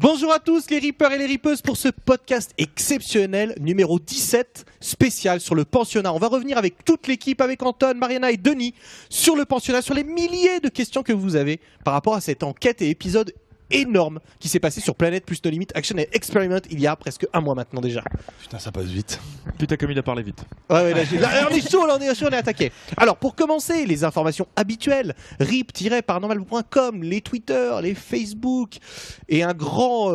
Bonjour à tous les rippers et les rippeuses pour ce podcast exceptionnel numéro 17 spécial sur le pensionnat. On va revenir avec toute l'équipe, avec Anton, Mariana et Denis sur le pensionnat, sur les milliers de questions que vous avez par rapport à cette enquête et épisode énorme qui s'est passé sur Planète plus No Limit Action and Experiment il y a presque un mois maintenant déjà. Putain, ça passe vite. Putain, comme il a parlé vite. Ouais, là, on est chaud, on est attaqué. Alors, pour commencer, les informations habituelles, rip-paranormal.com, les Twitter, les Facebook, et un grand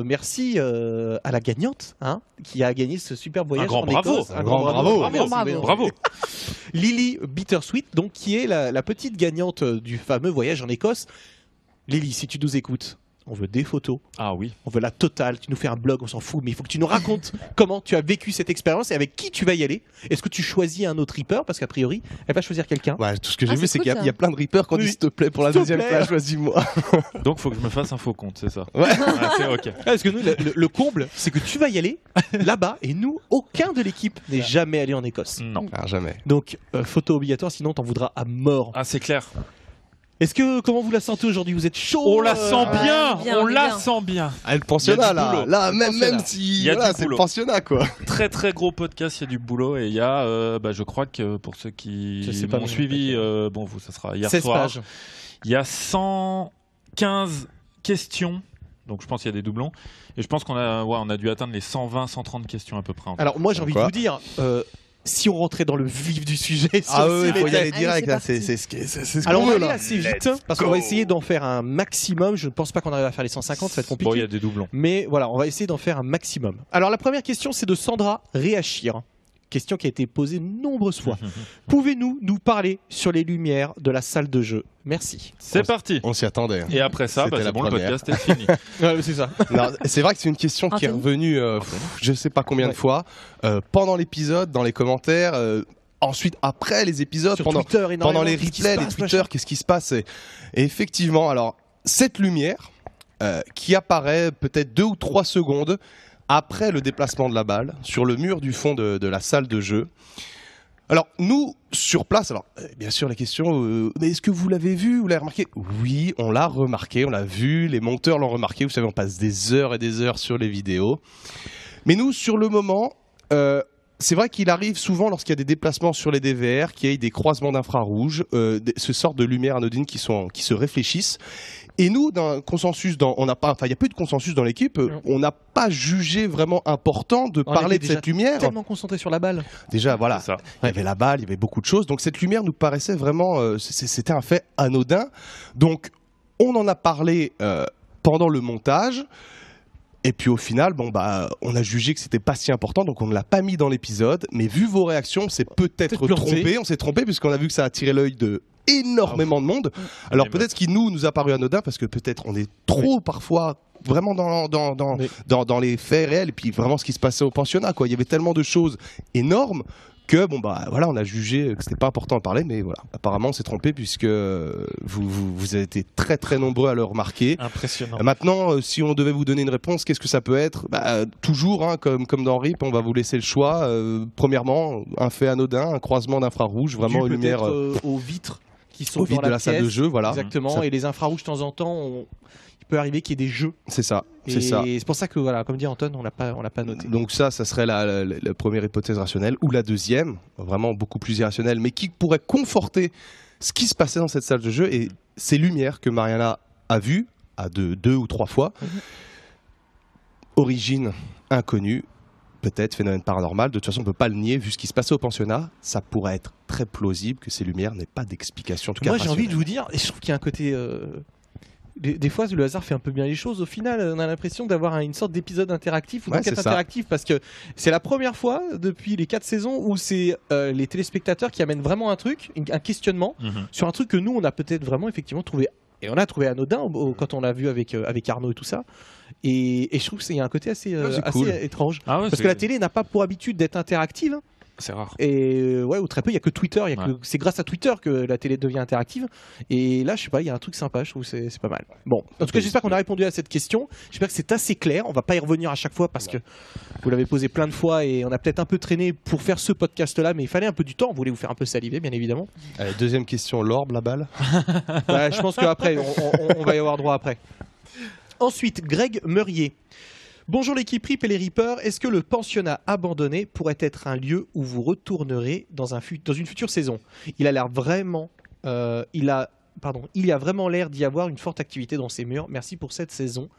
merci à la gagnante, qui a gagné ce super voyage en Écosse. Un grand bravo. Bravo. Lily Bittersweet, donc, qui est la petite gagnante du fameux voyage en Écosse. Lily, si tu nous écoutes, on veut des photos. Ah oui. On veut la totale. Tu nous fais un blog, on s'en fout, mais il faut que tu nous racontes comment tu as vécu cette expérience et avec qui tu vas y aller. Est-ce que tu choisis un autre ripper? Parce qu'a priori, elle va choisir quelqu'un. Ouais, tout ce que j'ai vu, c'est qu'il y a plein de rippers qui disent s'il te plaît, pour la deuxième place, choisis-moi. Donc, faut que je me fasse un faux compte, c'est ça? Ouais. Ah, c'est ok. Parce que nous, le comble, c'est que tu vas y aller là-bas et nous, aucun de l'équipe n'est jamais allé en Écosse. Non. Ah, jamais. Donc, photo obligatoire, sinon t'en voudras à mort. Ah, c'est clair. Comment vous la sentez aujourd'hui? Vous êtes chaud? On la sent bien. bien, On on est la bien. sent bien. Ah, le pensionnat, Il y a du boulot. là, même Pensionnat. si Il y a voilà, du c'est le boulot. pensionnat, quoi. Très très gros podcast, il y a du boulot et il y a, je crois que pour ceux Je sais qui pas, m'ont mais suivi, ça sera hier 16 soir. pages. Il y a 115 questions. Donc je pense qu'il y a des doublons. Et je pense qu'on a dû atteindre les 120, 130 questions à peu près. Alors, moi, j'ai envie de vous dire, si on rentrait dans le vif du sujet, Ah oui, il faut y aller Allez, direct, c'est là. parti. C'est ce alors on qu'on va veut, aller là. assez vite parce qu'on va essayer d'en faire un maximum. Je ne pense pas qu'on arrive à faire les 150, ça va être compliqué. Bon, il y a des doublons. Mais voilà, on va essayer d'en faire un maximum. Alors la première question, c'est de Sandra Réachir. Question qui a été posée de nombreuses fois. Pouvez-vous nous parler sur les lumières de la salle de jeu? Merci. C'est parti. On s'y attendait. Et après ça, C'était c'est la bon, le première. podcast est fini. C'est ça. Non, c'est vrai que c'est une question qui est Anthony revenue, je sais pas combien de fois, pendant l'épisode, dans les commentaires, ensuite après les épisodes, Sur pendant Twitter, énormément, pendant les qu'est-ce qui se replays, les passe, Twitter, qu'est-ce qui se passe et effectivement, alors, cette lumière qui apparaît peut-être 2 ou 3 secondes après le déplacement de la balle sur le mur du fond de la salle de jeu. Alors, nous, sur place, bien sûr, la question, mais est-ce que vous l'avez vu, vous l'avez remarqué? Oui, on l'a remarqué, on l'a vu, les monteurs l'ont remarqué, vous savez, on passe des heures et des heures sur les vidéos. Mais nous, sur le moment, c'est vrai qu'il arrive souvent lorsqu'il y a des déplacements sur les DVR, qu'il y ait des croisements d'infrarouge, ce sort de lumières anodines qui se réfléchissent. Et nous, d'un consensus, il n'y a pas eu de consensus dans l'équipe. On n'a pas jugé vraiment important de parler de cette lumière. Tellement concentré sur la balle. Déjà, voilà, C'est ça. il y avait la balle, il y avait beaucoup de choses. Donc cette lumière nous paraissait vraiment, c'était un fait anodin. Donc on en a parlé pendant le montage. Et puis au final, on a jugé que c'était pas si important, donc on ne l'a pas mis dans l'épisode. Mais vu vos réactions, on s'est peut-être trompé. On s'est trompé puisqu'on a vu que ça a attiré l'œil de énormément de monde. Alors Mais peut-être ce qui nous a paru anodin parce que peut-être on est trop parfois vraiment dans les faits réels et puis vraiment ce qui se passait au pensionnat, quoi. Il y avait tellement de choses énormes que on a jugé que c'était pas important de parler, mais voilà, apparemment on s'est trompé puisque vous avez été très très nombreux à le remarquer. Impressionnant. Maintenant, si on devait vous donner une réponse, qu'est-ce que ça peut être? Toujours, comme dans RIP, on va vous laisser le choix. Premièrement, un fait anodin, un croisement d'infrarouge, vraiment une lumière aux vitres qui sont au dans vide de la salle pièce. de jeu, voilà. Exactement. Ça- Et les infrarouges, de temps en temps, il peut arriver qu'il y ait des jeux. C'est ça, Et c'est ça. c'est pour ça que, voilà, comme dit Anton, on l'a pas noté. Donc ça serait la première hypothèse rationnelle. Ou la deuxième, vraiment beaucoup plus irrationnelle, mais qui pourrait conforter ce qui se passait dans cette salle de jeu et ces lumières que Mariana a vues à deux ou 3 fois. Origine inconnue, peut-être phénomène paranormal. De toute façon, on ne peut pas le nier. Vu ce qui se passait au pensionnat, ça pourrait être très plausible que ces lumières n'aient pas d'explication. En tout cas, Moi, j'ai envie de rationnelle. vous dire, et je trouve qu'il y a un côté. Des fois, le hasard fait un peu bien les choses. Au final, on a l'impression d'avoir une sorte d'épisode interactif ou Ouais, d'enquête c'est ça. interactive parce que c'est la première fois depuis les 4 saisons où c'est les téléspectateurs qui amènent vraiment un truc, un questionnement sur un truc que nous, on a peut-être vraiment effectivement trouvé. Et on a trouvé anodin quand on l'a vu avec Arnaud et tout ça. Et je trouve qu'il y a un côté assez, c'est assez cool. étrange. Ah ouais, Parce que la télé n'a pas pour habitude d'être interactive. hein. c'est rare. Et ou très peu, il y a que Twitter, c'est grâce à Twitter que la télé devient interactive. Et là, je sais pas, il y a un truc sympa, je trouve que c'est pas mal. Bon, en tout cas, j'espère qu'on a répondu à cette question. J'espère que c'est assez clair. On va pas y revenir à chaque fois parce que vous l'avez posé plein de fois et on a peut-être un peu traîné pour faire ce podcast-là, mais il fallait un peu du temps. On voulait vous faire un peu saliver, bien évidemment. Allez, deuxième question, l'orbe, la balle. Je pense qu'après, on va y avoir droit après. Ensuite, Greg Meurier. Bonjour l'équipe RIP et les Reapers. Est-ce que le pensionnat abandonné pourrait être un lieu où vous retournerez dans une future saison? Il a l'air vraiment... il y a vraiment l'air d'y avoir une forte activité dans ces murs. Merci pour cette saison.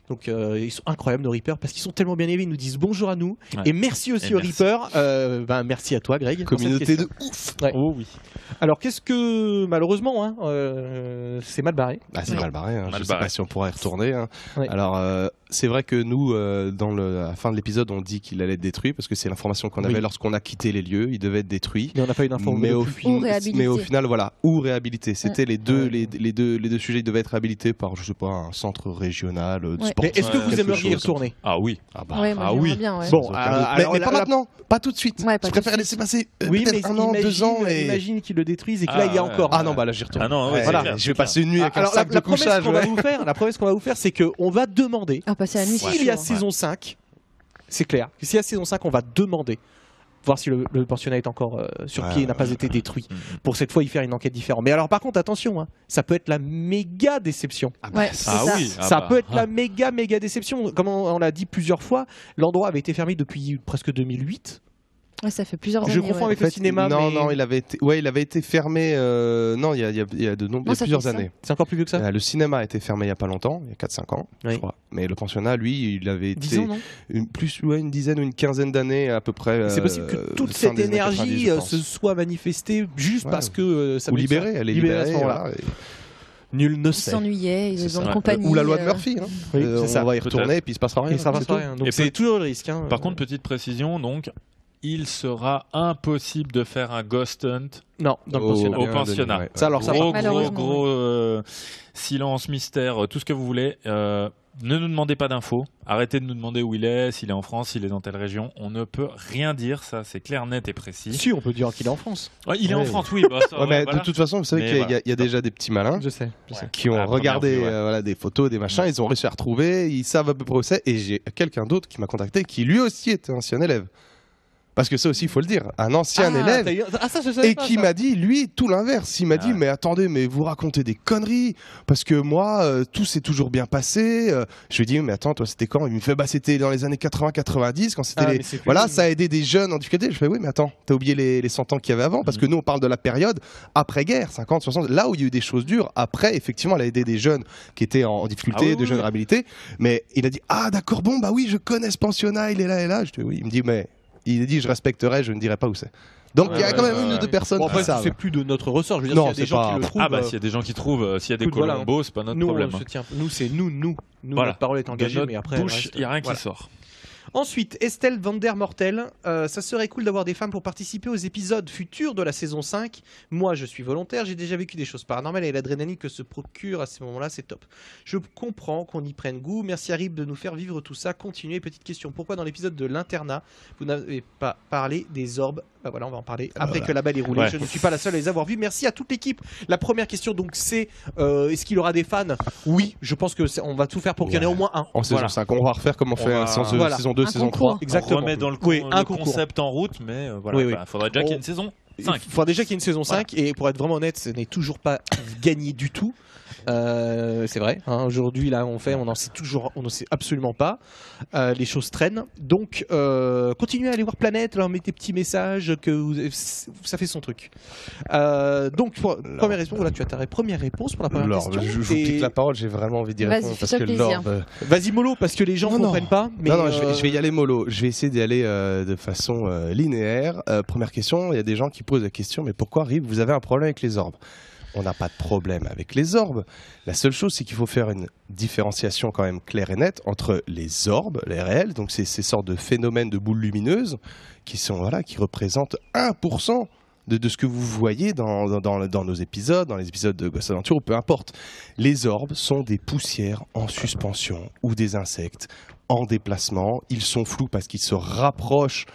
Donc ils sont incroyables nos Reapers parce qu'ils sont tellement bien élevés, ils nous disent bonjour à nous et merci aussi aux Reapers. Merci à toi Greg. Communauté de ouf. Ouais. Oh oui. Alors qu'est-ce que malheureusement c'est mal barré. C'est mal barré. Je ne sais pas si on pourra y retourner. Ouais. Alors c'est vrai que nous à la fin de l'épisode on dit qu'il allait être détruit parce que c'est l'information qu'on avait lorsqu'on a quitté les lieux. Il devait être détruit. Mais on n'a pas eu d'infos. Mais au final voilà, ou réhabilité. C'était les deux sujets. Ils devaient être réhabilités par je sais pas un centre régional de sport. Mais est-ce que vous aimeriez y retourner? Ah oui. Oui. Bien, ouais. Bon, mais pas maintenant, pas tout de suite. Ouais, Je préfère laisser passer oui, peut-être mais 1 an, 2 ans. Imagine qu'ils le détruisent et que là il y a encore. Ah non, bah là j'y retourne. Ah non, ouais, voilà, clair, je vais passer une nuit avec un sac de couchage. La promesse qu'on va vous faire, c'est qu'on va demander. Passer la nuit. S'il y a saison 5, c'est clair. S'il y a saison 5, on va demander. Voir si le pensionnat est encore sur pied et n'a pas été détruit. Pour cette fois, y faire une enquête différente. Mais alors, par contre, attention, ça peut être la méga déception. Ça peut être la méga déception. Comme on l'a dit plusieurs fois, l'endroit avait été fermé depuis presque 2008. Ouais, ça fait plusieurs années. Je confonds avec le cinéma. Non, il avait été fermé. Non, il y a plusieurs années. C'est encore plus vieux que ça. Le cinéma a été fermé il y a pas longtemps, il y a 4-5 ans, je crois. Mais le pensionnat, lui, il avait été 10 ans, non une dizaine ou une quinzaine d'années à peu près. C'est possible que toute cette énergie se soit manifestée juste parce que ça. Ou libérée, elle est libérée à ce moment-là. Nul ne ils sait. s'ennuyaient, ils ont compagnie. Ou la loi de Murphy. Oui, c'est ça. On va y retourner et puis il se passera rien. Donc c'est toujours le risque. Par contre, petite précision, donc. Il sera impossible de faire un ghost hunt dans le pensionnat. Ça, alors, gros silence, mystère, tout ce que vous voulez. Ne nous demandez pas d'infos. Arrêtez de nous demander où il est, s'il est en France, s'il est dans telle région. On ne peut rien dire, ça c'est clair, net et précis. Si, on peut dire qu'il est en France. Ouais, il est en France, oui. Mais de toute façon, vous savez qu'il y a déjà des petits malins qui ont regardé des photos, des machins. Ils ont réussi à retrouver, ils savent à peu près où c'est. Et j'ai quelqu'un d'autre qui m'a contacté qui lui aussi était ancien élève. Parce que ça aussi, il faut le dire, un ancien élève et qui m'a dit, lui, tout l'inverse. Il m'a dit, mais attendez, mais vous racontez des conneries, parce que moi, tout s'est toujours bien passé. Je lui ai dit, mais attends, toi, c'était quand? Il me fait, c'était dans les années 80-90, quand c'était ça a aidé des jeunes en difficulté. Je fais, oui, mais attends, t'as oublié les 100 ans qu'il y avait avant, parce que nous, on parle de la période après-guerre, 50, 60, là où il y a eu des choses dures. Après, effectivement, elle a aidé des jeunes qui étaient en difficulté, des jeunes réhabilités. Mais il a dit, d'accord, bon, oui, je connais ce pensionnat, il est là et là. Je dis, oui, il me dit, mais... Il a dit je respecterai, je ne dirai pas où c'est. Donc il y a quand même une ou deux personnes qui savent. C'est plus de notre ressort. Je veux dire, s'il y a des gens qui le trouvent. S'il y a des gens qui trouvent, s'il y a des Colombos, c'est pas notre problème. Nous, notre parole est engagée, mais après. Il n'y a rien qui sort. Ensuite, Estelle Van der Mortel, ça serait cool d'avoir des femmes pour participer aux épisodes futurs de la saison 5. Moi, je suis volontaire, j'ai déjà vécu des choses paranormales et l'adrénaline que se procure à ces moments-là, c'est top. Je comprends qu'on y prenne goût. Merci à Rib de nous faire vivre tout ça. Continuez. Petite question, pourquoi dans l'épisode de l'internat, vous n'avez pas parlé des orbes? On va en parler après que la balle est roulée. Je ne suis pas la seule à les avoir vus. Merci à toute l'équipe. La première question, donc, c'est est-ce qu'il aura des fans? Oui, je pense qu'on va tout faire pour qu'il y en ait au moins un. En saison 5, on va refaire comme on fait en saison 2, saison 3. Exactement. On remet dans le concept en route, mais il faudrait déjà qu'il y ait une saison 5. Il faudra déjà qu'il y ait une saison 5 et pour être vraiment honnête, ce n'est toujours pas gagné du tout. C'est vrai. Aujourd'hui, là, on n'en sait absolument pas. Les choses traînent. Donc, continuez à aller voir Planète, leur mettez des petits messages ça fait son truc. Donc, première réponse. Voilà, tu as ta première réponse pour la première question. Je vous pique la parole. J'ai vraiment envie d'y répondre parce que l'orbe. Vas-y mollo, parce que les gens ne comprennent pas. Mais non, je vais y aller mollo. Je vais essayer d'y aller de façon linéaire. Première question. Il y a des gens qui posent la question, mais pourquoi Rib, vous avez un problème avec les orbes? On n'a pas de problème avec les orbes. La seule chose, c'est qu'il faut faire une différenciation quand même claire et nette entre les orbes, les réels, donc ces sortes de phénomènes de boules lumineuses qui représentent 1% de ce que vous voyez dans nos épisodes, dans les épisodes de Ghost Adventure, ou peu importe. Les orbes sont des poussières en suspension ou des insectes en déplacement. Ils sont flous parce qu'ils se rapprochent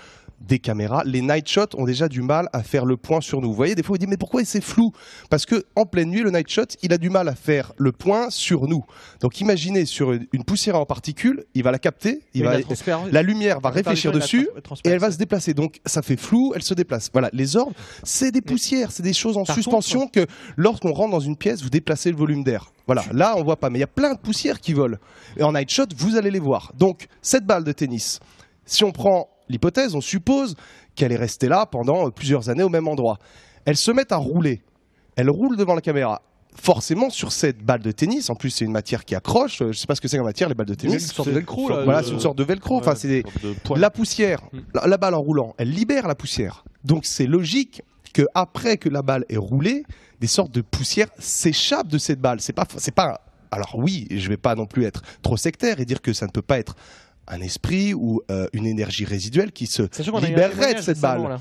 des caméras, les night shots ont déjà du mal à faire le point sur nous. Vous voyez, des fois, vous dites, mais pourquoi c'est flou? Parce qu'en pleine nuit, le night shot, il a du mal à faire le point sur nous. Donc imaginez, sur une poussière en particules, il va la capter, la lumière va réfléchir dessus et elle va se déplacer. Donc ça fait flou, elle se déplace. Voilà, les orbes, c'est des poussières, c'est des choses en suspension que lorsqu'on rentre dans une pièce, vous déplacez le volume d'air. Voilà, là on voit pas, mais il y a plein de poussières qui volent. Et en night shot, vous allez les voir. Donc cette balle de tennis, si on prend l'hypothèse, on suppose qu'elle est restée là pendant plusieurs années au même endroit. Elles se mettent à rouler. Elles roulent devant la caméra. Forcément, sur cette balle de tennis, en plus c'est une matière qui accroche, je ne sais pas ce que c'est comme matière, les balles de tennis. C'est une sorte de velcro. Voilà, c'est une sorte de velcro. Enfin, c'est la poussière, la balle en roulant, elle libère la poussière. Donc c'est logique qu'après que la balle est roulée, des sortes de poussières s'échappent de cette balle. C'est pas. Alors oui, je ne vais pas non plus être trop sectaire et dire que ça ne peut pas être un esprit ou une énergie résiduelle qui se libérerait de cette balle.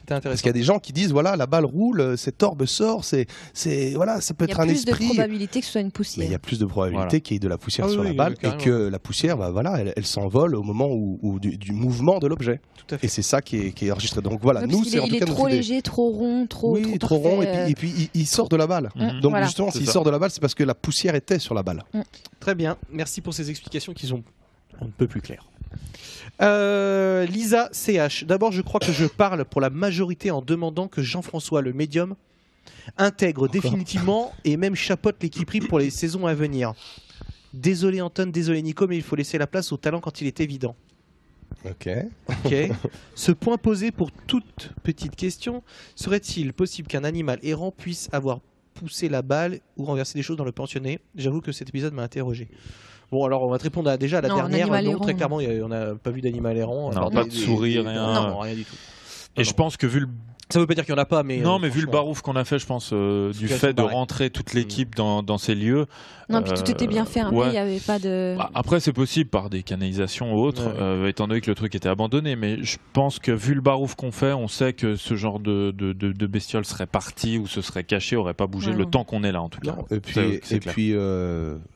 Parce qu'il y a des gens qui disent voilà, la balle roule, cette orbe sort, voilà, ça peut être un esprit. Il y a plus de probabilité que ce soit une poussière. Mais il y a plus de probabilité qu'il y ait de la poussière sur la balle et que la poussière, elle s'envole au moment du mouvement de l'objet. Et c'est ça qui est enregistré. Donc voilà, nous, c'est en tout cas il est trop léger, trop rond, trop rond, et puis il sort de la balle. Donc justement, s'il sort de la balle, c'est parce que la poussière était sur la balle. Très bien, merci pour ces explications qui sont un peu plus claires. Lisa CH, d'abord je crois que je parle pour la majorité en demandant que Jean-François le médium intègre définitivement et même chapeaute l'équipe RIP pour les saisons à venir. Désolé Anton, désolé Nico, mais il faut laisser la place au talent quand il est évident. Ok. Ce point posé pour toute petite question, serait-il possible qu'un animal errant puisse avoir poussé la balle ou renversé des choses dans le pensionné? J'avoue que cet épisode m'a interrogé. Bon, alors on va te répondre déjà à la dernière. Non, très clairement, on n'a pas vu d'animal errant. Non, pas de souris, rien. Non, rien du tout. Et je pense que vu le... Ça veut pas dire qu'il n'y en a pas, mais... Non, mais vu le barouf qu'on a fait, je pense, du fait de rentrer toute l'équipe dans ces lieux... Non, puis tout était bien fermé, il n'y avait pas de... Après, c'est possible par des canalisations ou autres, étant donné que le truc était abandonné, mais je pense que vu le barouf qu'on fait, on sait que ce genre de bestiole serait parti ou se serait caché, aurait pas bougé le temps qu'on est là, en tout cas. Et puis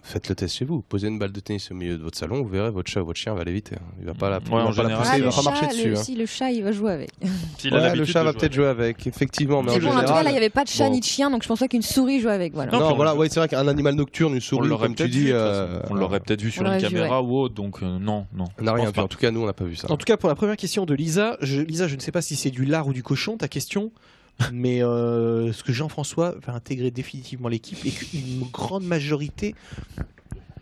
faites le test chez vous. Posez une balle de tennis au milieu de votre salon, vous verrez, votre chat ou votre chien va aller vite. Il va pas la pousser, il va pas marcher dessus. Si le chat, il va jouer avec. Le chat va peut-être jouer avec, effectivement. Mais en tout cas, là, il n'y avait pas de chat ni de chien, donc je pense pas qu'une souris joue avec. Non, voilà, c'est vrai qu'un animal nocturne, une souris, comme tu dis, on l'aurait peut-être vu sur une caméra ou autre, donc non. On n'a rien vu. En tout cas, nous, on n'a pas vu ça. En tout cas, pour la première question de Lisa, je ne sais pas si c'est du lard ou du cochon, ta question, mais ce que Jean-François va intégrer définitivement l'équipe et qu'une grande majorité...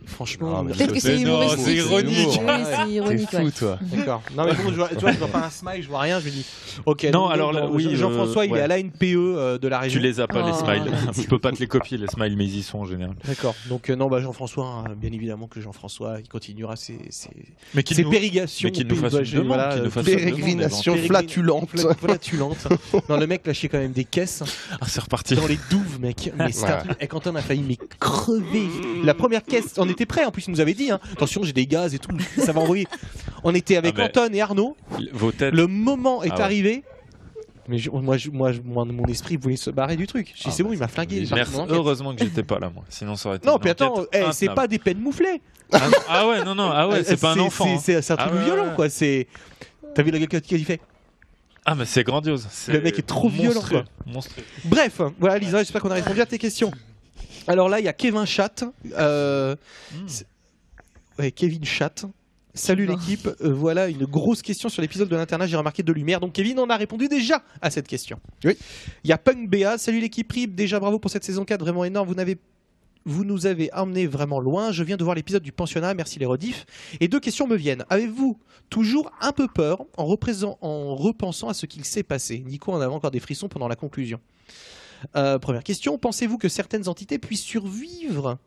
Franchement, peut-être que c'est humoristique. C'est ironique. C'est ironique. T'es fou, toi. D'accord. Non, mais bon, tu vois, je vois pas un smile, je vois rien. Je me dis, ok. Non, alors là, oui, Jean-François, il est à l'ANPE de la région. Tu les as pas les smiles. Tu peux pas te les copier les smiles, mais ils y sont en général. D'accord. Donc non, Jean-François, bien évidemment que Jean-François, il continuera ses pérégrinations. Mais qu'il nous fasse une demande, pérégrinations flatulentes. Non, le mec lâchait quand même des caisses. Ah, c'est reparti. Dans les douves, mec. Mais c'était un truc. Et Quentin a failli crever. La première caisse, on était prêts. En plus, il nous avait dit, attention, j'ai des gaz et tout. Ça va envoyer. On était avec Anton et Arnaud. Vos têtes. Le moment est arrivé. Mais mon esprit voulait se barrer du truc. Je dis, c'est bon, il m'a flingué. Heureusement que j'étais pas là, moi. Sinon, ça aurait été. Non, puis attends, c'est pas des peines mouflées. Ah ouais, non, c'est pas un enfant. C'est un truc violent, quoi. T'as vu la gueule qu'il fait? Ah, mais c'est grandiose. Le mec est trop violent, quoi. Monstrueux. Bref, voilà, Lisa, j'espère qu'on a répondu à tes questions. Alors là, il y a Kevin Chat. Kevin Chat. Salut l'équipe. Voilà une grosse question sur l'épisode de l'internat. J'ai remarqué de lumière. Donc Kevin, on a répondu déjà à cette question. Oui. Il y a Punk BA. Salut l'équipe RIP. Déjà bravo pour cette saison 4. Vraiment énorme. Vous nous avez emmenés vraiment loin. Je viens de voir l'épisode du pensionnat. Merci les rediffs. Et 2 questions me viennent. Avez-vous toujours un peu peur en repensant à ce qu'il s'est passé? Nico en avait encore des frissons pendant la conclusion. Première question. Pensez-vous que certaines entités puissent suivre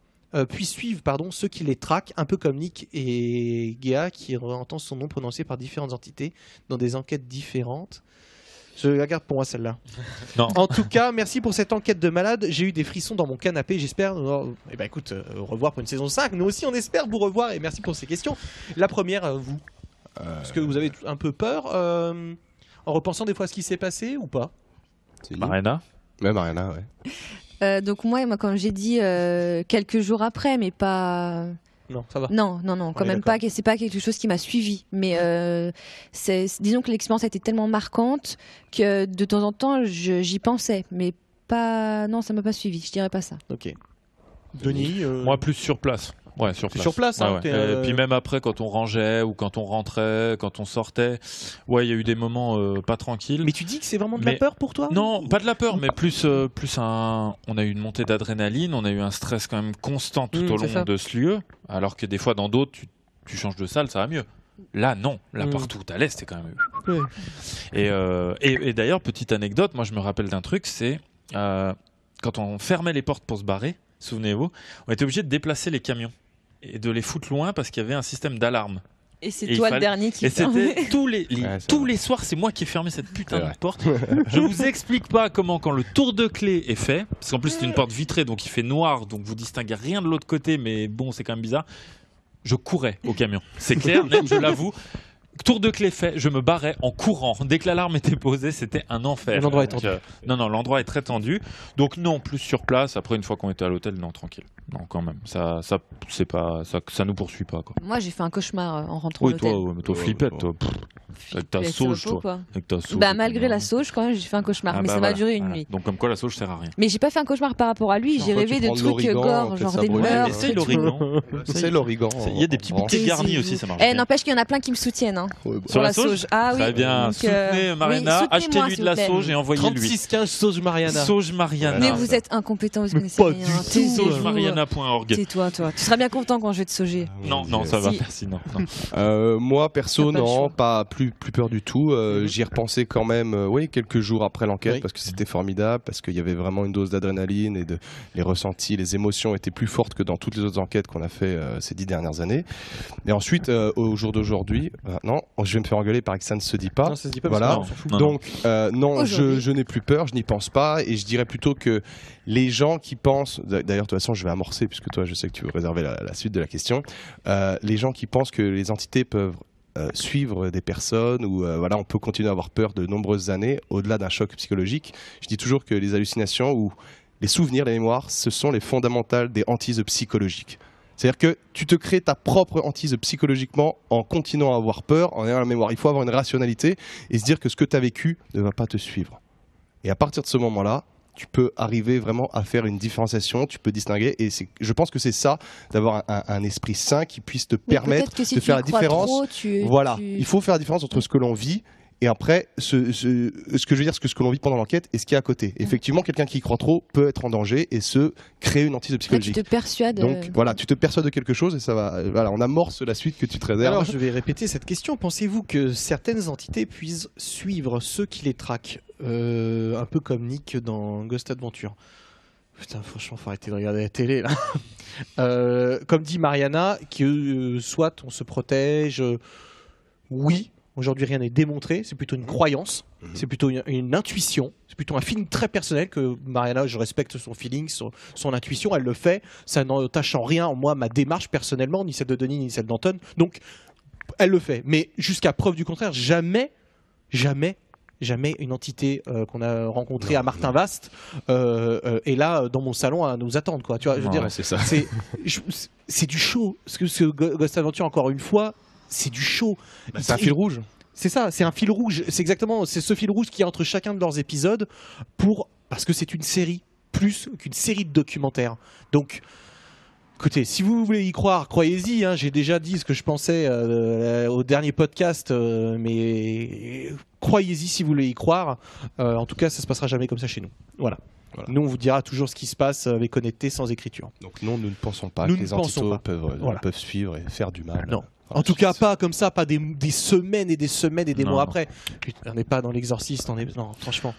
ceux qui les traquent, un peu comme Nick et Géa qui entend son nom prononcé par différentes entités dans des enquêtes différentes? Je la garde pour moi celle-là. Non. En tout cas, merci pour cette enquête de malade. J'ai eu des frissons dans mon canapé. J'espère. Écoute, au revoir pour une saison 5. Nous aussi, on espère vous revoir et merci pour ces questions. La première, vous. Est-ce que vous avez un peu peur en repensant des fois à ce qui s'est passé ou pas? Mariana? Ouais, Mariana, ouais. Donc moi, comme j'ai dit, quelques jours après, mais pas Non, ça va. Non, quand est même d'accord. pas. C'est pas quelque chose qui m'a suivi. Mais disons que l'expérience a été tellement marquante que de temps en temps, j'y pensais. Mais pas. Non, ça m'a pas suivi. Je dirais pas ça. Ok. Denis, Moi, plus sur place. Ouais, sur t'es place. sur place, hein, Ouais, t'es, Et puis même après, quand on rangeait ou quand on rentrait, quand on sortait, ouais, il y a eu des moments pas tranquilles. Mais tu dis que c'est vraiment de la Mais- peur pour toi? Non, pas de la peur, mais plus on a eu une montée d'adrénaline, on a eu un stress quand même constant tout au c'est ça. long de ce lieu, alors que des fois dans d'autres, tu changes de salle, ça va mieux. Là, non. Là, partout où t'allais, c'était quand même... Ouais. Et d'ailleurs, petite anecdote, moi je me rappelle d'un truc, c'est quand on fermait les portes pour se barrer, souvenez-vous, on était obligé de déplacer les camions et de les foutre loin parce qu'il y avait un système d'alarme. Et c'est Et toi il le fallait- dernier qui Et fermait. c'était tous c'est les soirs, c'est moi qui ai fermé cette putain C'est de vrai. porte. Je vous explique pas comment, quand le tour de clé est fait, parce qu'en plus c'est une porte vitrée, donc il fait noir, donc vous distinguez rien de l'autre côté, mais bon, c'est quand même bizarre. Je courais au camion. C'est clair, net, je l'avoue. Tour de clé fait, je me barrais en courant. Dès que l'alarme était posée, c'était un enfer. L'endroit est Donc, tendu. non, l'endroit est très tendu. Donc non, plus sur place. Après, une fois qu'on était à l'hôtel, non, tranquille. Non, quand même. Ça c'est pas, ça nous poursuit pas, quoi. Moi, j'ai fait un cauchemar en rentrant Oui, à toi, l'hôtel. ouais, mais toi, flippette, toi. Pff, avec ta Mais sauge, c'est repos, toi. quoi. Avec ta sauge. Bah, malgré la sauge, quand même, j'ai fait un cauchemar. Ah, mais bah, ça voilà, va durer une voilà. nuit. Donc comme quoi la sauge sert à rien. Mais j'ai pas fait un cauchemar par rapport à lui. J'ai Toi, rêvé tu de prends de trucs l'origan, gore, peut-être genre ça des brûle. meurtres. Essaye et tout. l'origan. C'est l'origan. Il y a des petits bouquets Taisez-vous. garnis aussi, ça marche Eh, bien. n'empêche qu'il y en a plein qui me soutiennent. Hein, Ouais, bah. Sur pour la la sauge sauge. Ah oui. Très bien. Donc, Soutenez Marina, oui, soutenez-moi, achetez-lui s'il de la vous plaît. sauge et envoyez-lui. 36-15 sauge Mariana. Sauge Mariana. Mais vous êtes incompétent, vous Mais connaissez pas rien. du tout. Taisez-vous. Saugemariana.org. Tais-toi, toi. Tu seras bien content quand je vais te sauger. Non, ça va, Si. merci, non. Moi perso T'as pas le non, choix. pas plus peur du tout. J'y ai repensé quand même, oui, quelques jours après l'enquête Oui. parce que c'était formidable, parce qu'il y avait vraiment une dose d'adrénaline et les ressentis, les émotions étaient plus fortes que dans toutes les autres enquêtes qu'on a fait ces 10 dernières années. Et ensuite, au jour d'aujourd'hui, non, je vais me faire engueuler par que ça ne se dit pas. Non, ça se dit pas. Voilà. parce que- on s'en fout. Non, Donc non, Aujourd'hui. je n'ai plus peur, je n'y pense pas, et je dirais plutôt que les gens qui pensent, d'ailleurs de toute façon je vais amorcer puisque toi je sais que tu veux réserver la suite de la question, les gens qui pensent que les entités peuvent suivre des personnes ou voilà, on peut continuer à avoir peur de nombreuses années au-delà d'un choc psychologique. Je dis toujours que les hallucinations ou les souvenirs, les mémoires, ce sont les fondamentales des hantises psychologiques. C'est-à-dire que tu te crées ta propre hantise psychologiquement en continuant à avoir peur, en ayant la mémoire. Il faut avoir une rationalité et se dire que ce que tu as vécu ne va pas te suivre. Et à partir de ce moment-là, tu peux arriver vraiment à faire une différenciation, tu peux distinguer. Et je pense que c'est ça, d'avoir un esprit sain qui puisse te Mais permettre peut-être que si de tu faire y la crois différence. trop, Voilà, tu- il faut faire la différence entre ce que l'on vit et après ce que je veux dire, ce que l'on vit pendant l'enquête et ce qui est à côté. Effectivement, quelqu'un qui y croit trop peut être en danger et se créer une hantise Là, tu psychologique. te persuades. Donc voilà, tu te persuades de quelque chose et ça va. Voilà, on amorce la suite que tu te réserves. Alors, je vais répéter cette question. Pensez-vous que certaines entités puissent suivre ceux qui les traquent un peu comme Nick dans Ghost Adventure. Putain, franchement, faut arrêter de regarder la télé, là. Comme dit Mariana, que soit on se protège. Oui, aujourd'hui, rien n'est démontré. C'est plutôt une croyance. C'est plutôt une intuition. C'est plutôt un feeling très personnel que Mariana, je respecte son feeling, son intuition. Elle le fait. Ça n'entache en rien, moi, ma démarche personnellement, ni celle de Denis, ni celle d'Anton. Donc, elle le fait. Mais jusqu'à preuve du contraire, jamais une entité qu'on a rencontrée Non, à Martin Vast est là dans mon salon à nous attendre, quoi. Tu vois, je veux Non, dire, Ouais, c'est ça. c'est du show. Ce Ghost Adventure, encore une fois, c'est du show. C'est un fil rouge. C'est ça, c'est un fil rouge. C'est exactement, c'est ce fil rouge qui est entre chacun de leurs épisodes parce que c'est une série plus qu'une série de documentaires. Donc, écoutez, si vous voulez y croire, croyez-y. Hein, j'ai déjà dit ce que je pensais au dernier podcast, mais croyez-y si vous voulez y croire. En tout cas, ça se passera jamais comme ça chez nous. Voilà. Voilà. Nous, on vous dira toujours ce qui se passe avec honnêteté, sans écriture. Donc non, nous ne pensons pas Nous que ne les pensons entités pas. Voilà. peuvent suivre et faire du mal. Non. Voilà, En tout cas, c'est- pas comme ça, pas des semaines et des semaines et des Non, mois non. après. Putain, on n'est pas dans l'exorciste, non, franchement.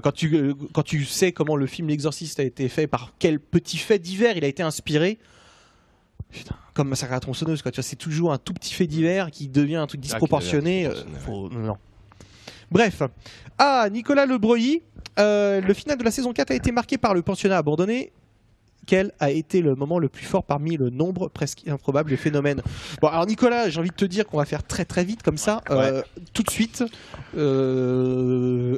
Quand tu sais comment le film L'Exorciste a été fait, par quel petit fait divers il a été inspiré, putain, comme Massacre à la tronçonneuse, quoi. Tu vois, c'est toujours un tout petit fait divers qui devient un truc disproportionné. Non. Bref. Ah, Nicolas Lebreuilly, le final de la saison 4 a été marqué par le pensionnat abandonné. Quel a été le moment le plus fort parmi le nombre presque improbable de phénomènes? Bon, alors Nicolas, j'ai envie de te dire qu'on va faire très très vite comme ça, tout de suite.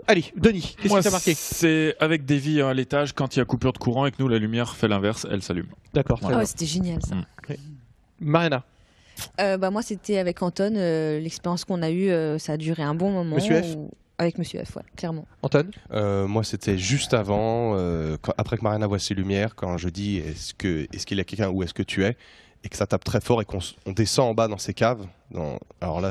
Allez, Denis, qu'est-ce Moi, qui t'a marqué? c'est avec Davy à l'étage, quand il y a coupure de courant et que nous, la lumière fait l'inverse, elle s'allume. D'accord, très Ah ouais, bien. c'était génial ça. Mariana. Moi, c'était avec Anton. L'expérience qu'on a eue, ça a duré un bon moment. Monsieur F. Avec Monsieur F, ouais, clairement. Anton. Moi, c'était juste avant, après que Mariana voit ses lumières, quand je dis est-ce qu'il y a quelqu'un, où est-ce que tu es, et que ça tape très fort et qu'on descend en bas dans ces caves. Alors là,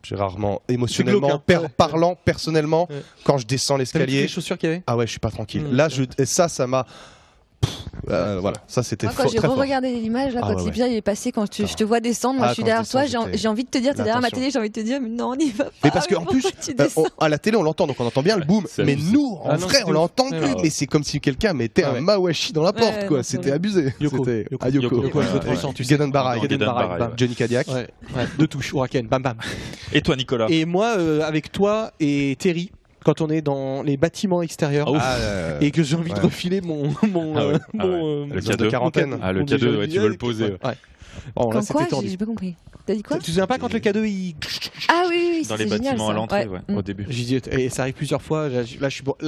j'ai rarement, émotionnellement, glauque, hein. parlant, personnellement, Ouais. quand je descends T'as vu toutes l'escalier. les chaussures qu'il y avait? Ah ouais, je suis pas tranquille. Mmh. Là, et ça m'a. Voilà, ça c'était Moi, quand j'ai très fort. re-regardé l'image, là, Ah quand ouais, l'épisode est passé, quand je te vois descendre, moi Ah, je suis quand derrière je toi, descends, j'ai envie de te dire, t'es derrière ma Attention. télé, j'ai envie de te dire, mais non, on n'y va pas. Mais parce qu'en plus, pourquoi tu descends à la télé on l'entend, donc on entend bien le boom. C'est Mais abusé. nous, en Ah non, vrai, c'était on l'entend ouf. plus. Ah ouais. Mais c'est comme si quelqu'un mettait Ah un ouais. mawashi dans la porte, Ouais, quoi. non, c'est C'était vrai. abusé. Yoko. C'était Yoko. Yoko. Yoko, Ouais. je te ressens, tu sais. Gaden Barai. Gaden Barai, Barai, bam. Johnny Cadillac. Ouais, deux touches, Huracan, bam bam. Et toi, Nicolas? Et moi, avec toi et Terry, quand on est dans les bâtiments extérieurs Ah, ouf. et que j'ai envie de Ouais. refiler mon Ah ouais. mon Le zone de cadeau. quarantaine. Ah, le mon cadeau, déjà ouais, tu billet, veux le poser. ouais. Bon, là, Comme c'était quoi, tendu. j'ai pas compris. T'as dit quoi? Tu te souviens pas quand le cadeau il Ah oui, Dans c'est les génial, bâtiments ça. à l'entrée, ouais, Mm. au début. J'y dis, et ça arrive plusieurs fois. Là, je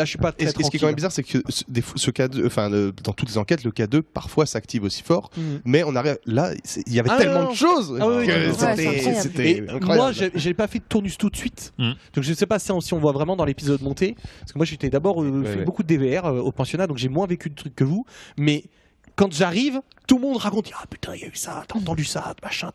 suis pas très Et ce qui est tranquille. quand même bizarre, c'est que ce K2, dans toutes les enquêtes, le K2 parfois s'active aussi fort. Mhm. Mais on arrive là, il y avait Ah, tellement non. de choses Ah oui, que oui, oui. Ouais, c'est incroyable. c'était Et incroyable. moi, j'ai pas fait de tournus tout de suite. Mm. Donc je sais pas si on voit vraiment dans l'épisode monté. Parce que moi, j'étais d'abord fait ouais. beaucoup de DVR au pensionnat, donc j'ai moins vécu de trucs que vous. Mais quand j'arrive, tout le monde raconte, ah putain, il y a eu ça, t'as entendu ça, machin.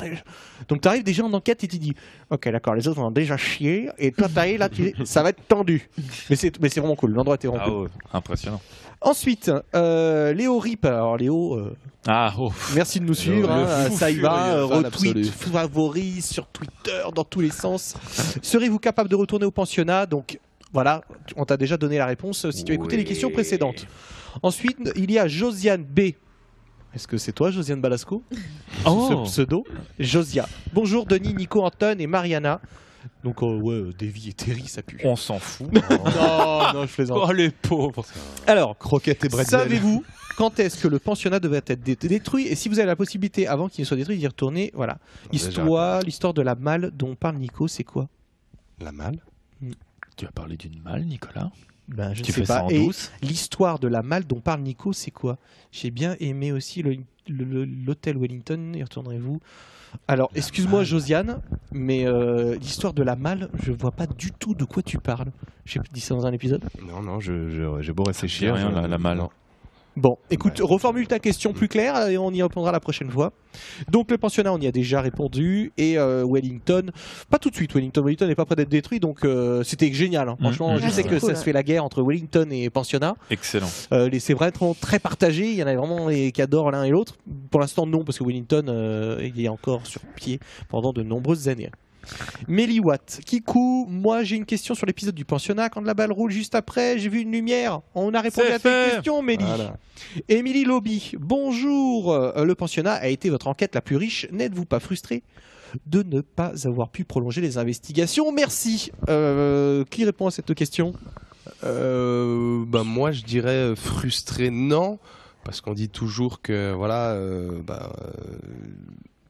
Donc t'arrives déjà en enquête et tu dis, ok, d'accord, les autres ont déjà chié, et toi t'arrives là, tu dis, ça va être tendu. Mais c'est vraiment cool, l'endroit était vraiment Ah, cool. ouais, impressionnant. Ensuite, Léo Rip. Alors Léo, Ah, oh. merci de nous suivre. Le hein, fou ça y va, furieux, fan retweet, absolu. favoris sur Twitter, dans tous les sens. Serez-vous capable de retourner au pensionnat? Donc voilà, on t'a déjà donné la réponse si tu as écouté les questions précédentes. Ensuite, il y a Josiane B. Est-ce que c'est toi, Josiane Balasco? Oh. Ce pseudo. Josia. Bonjour Denis, Nico, Anton et Mariana. Donc Davy et Terry, ça pue. On s'en fout. Non, je plaisante. Oh, les pauvres. Alors, Croquettes et bretzel. savez-vous quand est-ce que le pensionnat devrait être détruit? Et si vous avez la possibilité, avant qu'il ne soit détruit, d'y retourner, voilà. L'histoire de la malle dont parle Nico, c'est quoi? La malle. Tu as parlé d'une malle, Nicolas? Ben, je ne Tu sais fais pas. ça en Et douce? l'histoire de la malle dont parle Nico, c'est quoi? J'ai bien aimé aussi l'hôtel Wellington. Y retournerez-vous? Alors, excuse-moi, malle. Josiane, mais l'histoire de la malle, je vois pas du tout de quoi tu parles. J'ai dit ça dans un épisode. Non, j'ai beau réfléchir. Rien, la malle. Non. Bon, écoute, Ouais. reformule ta question plus claire et on y répondra la prochaine fois. Donc le pensionnat, on y a déjà répondu. Et Wellington, pas tout de suite. Wellington n'est pas prêt d'être détruit, donc c'était génial. Hein. Franchement, je Ah, sais c'est que cool, ça se fait la guerre entre Wellington et pensionnat. Excellent. C'est vraiment très partagé. Il y en a vraiment qui adorent l'un et l'autre. Pour l'instant, non, parce que Wellington, il est encore sur pied pendant de nombreuses années. Méliwatt, Kikou, moi j'ai une question sur l'épisode du pensionnat. Quand la balle roule juste après, j'ai vu une lumière. On a répondu C'est à tes fait. questions, Mélie. Voilà. Émilie Lobby, bonjour. Le pensionnat a été votre enquête la plus riche. N'êtes-vous pas frustré de ne pas avoir pu prolonger les investigations? Merci. Qui répond à cette question? Moi, je dirais frustré, non, parce qu'on dit toujours que voilà,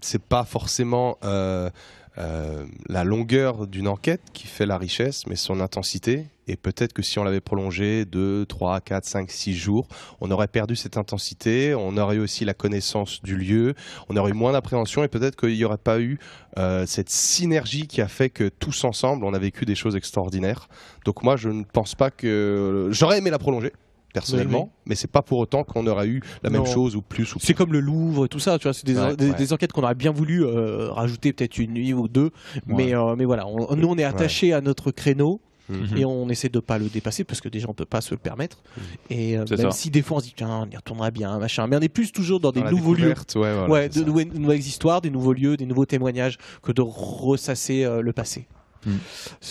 c'est pas forcément la longueur d'une enquête qui fait la richesse, mais son intensité. Et peut-être que si on l'avait prolongé 2, 3, 4, 5, 6 jours, on aurait perdu cette intensité, on aurait eu aussi la connaissance du lieu, on aurait eu moins d'appréhension et peut-être qu'il n'y aurait pas eu cette synergie qui a fait que tous ensemble, on a vécu des choses extraordinaires. Donc moi, je ne pense pas que... J'aurais aimé la prolonger, personnellement, mais c'est pas pour autant qu'on aurait eu la même Non. chose ou plus. C'est comme le Louvre et tout ça, tu vois, c'est Ouais. des enquêtes qu'on aurait bien voulu rajouter peut-être une nuit ou deux, mais voilà, nous on est attachés à notre créneau. Mhm. Et on essaie de pas le dépasser parce que déjà on peut pas se le permettre. Et C'est même ça. si des fois on se dit tiens, on y retournera bien, machin. Mais on est plus toujours dans des Dans la nouveaux lieux. découverte, ouais, voilà, Ouais, c'est de ça. nouvelles histoires, des nouveaux lieux, des nouveaux témoignages que de ressasser le passé.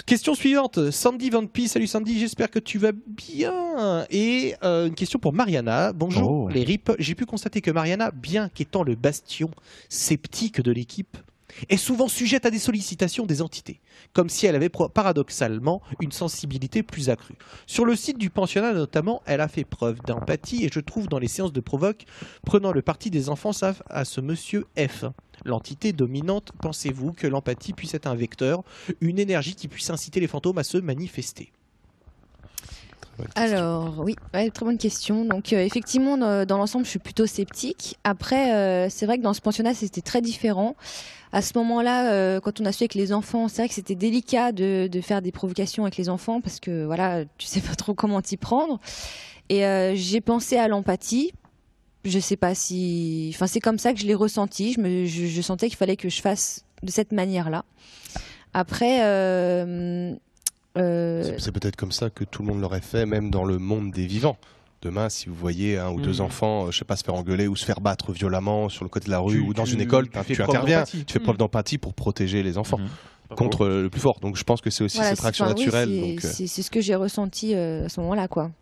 Question suivante, Sandy Van P. Salut Sandy, j'espère que tu vas bien. Et une question pour Mariana. Bonjour Oh. les RIP. J'ai pu constater que Mariana, bien qu'étant le bastion sceptique de l'équipe, est souvent sujette à des sollicitations des entités, comme si elle avait paradoxalement une sensibilité plus accrue. Sur le site du pensionnat notamment, elle a fait preuve d'empathie et je trouve dans les séances de provoque, prenant le parti des enfants à ce monsieur F. L'entité dominante, pensez-vous que l'empathie puisse être un vecteur, une énergie qui puisse inciter les fantômes à se manifester? Alors, oui, ouais, très bonne question. Donc, effectivement, dans l'ensemble, je suis plutôt sceptique. Après, c'est vrai que dans ce pensionnat, c'était très différent. À ce moment-là, quand on a su avec les enfants, c'est vrai que c'était délicat de faire des provocations avec les enfants parce que, voilà, tu sais pas trop comment t'y prendre. Et j'ai pensé à l'empathie. Je sais pas si... Enfin, c'est comme ça que je l'ai ressenti. Je sentais qu'il fallait que je fasse de cette manière-là. Après... C'est peut-être comme ça que tout le monde l'aurait fait, même dans le monde des vivants. Demain, si vous voyez un ou deux enfants, je sais pas, se faire engueuler ou se faire battre violemment sur le côté de la rue ou dans une école, tu interviens, tu fais preuve d'empathie pour protéger les enfants contre le plus fort. Donc je pense que c'est aussi cette réaction naturelle. Oui, c'est ce que j'ai ressenti à ce moment-là, quoi.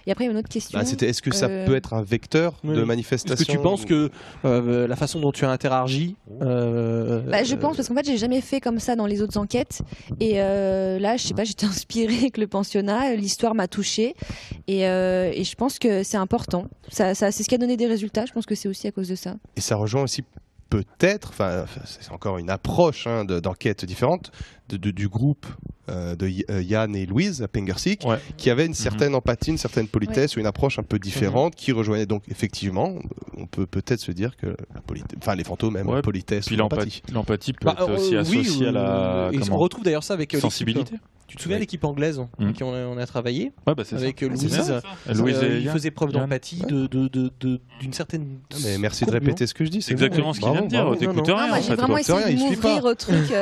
Et après, il y a une autre question. Est-ce que ça peut être un vecteur de manifestation? Est-ce que tu penses que la façon dont tu as interagi je pense, parce qu'en fait, j'ai jamais fait comme ça dans les autres enquêtes. Et là, je sais pas, j'étais inspirée avec le pensionnat. L'histoire m'a touchée. Et je pense que c'est important. C'est ce qui a donné des résultats. Je pense que c'est aussi à cause de ça. Et ça rejoint aussi peut-être, c'est encore une approche d'enquête différente du groupe de Yann et Louise à Pengersik, qui avait une certaine empathie, une certaine politesse ou une approche un peu différente qui rejoignait. Donc effectivement, on peut peut-être se dire que les fantômes aiment la politesse ou l'empathie. L'empathie peut être aussi associée à la on retrouve d'ailleurs ça avec sensibilité. Tu te souviens de l'équipe anglaise avec qui on a travaillé avec Louise, il faisait preuve d'empathie, d'une certaine... Mais merci de répéter ce que je dis. C'est exactement ce qu'il vient de dire. T'écoutes rien. Moi, j'ai vraiment essayé de m'ouvrir au truc.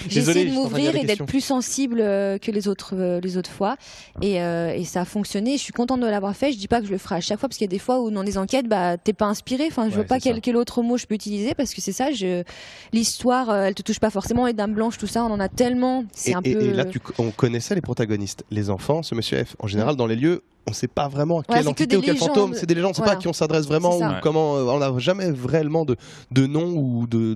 J'ai essayé de m'ouvrir et d'être plus sensible que les autres fois. Et ça a fonctionné. Je suis contente de l'avoir fait. Je dis pas que je le ferai à chaque fois parce qu'il y a des fois où dans les enquêtes, t'es pas inspiré. Enfin, je vois pas quel autre mot je peux utiliser parce que c'est ça. L'histoire, elle te touche pas forcément. Les dames blanches, tout ça, on en a tellement. C'est un peu. Et là, on connaissait les protagonistes, les enfants, ce monsieur F. En général, dans les lieux, on ne sait pas vraiment quelle entité ou quel fantôme. C'est des légendes, on ne sait pas à qui on s'adresse vraiment ou comment. On n'a jamais réellement de nom ou de.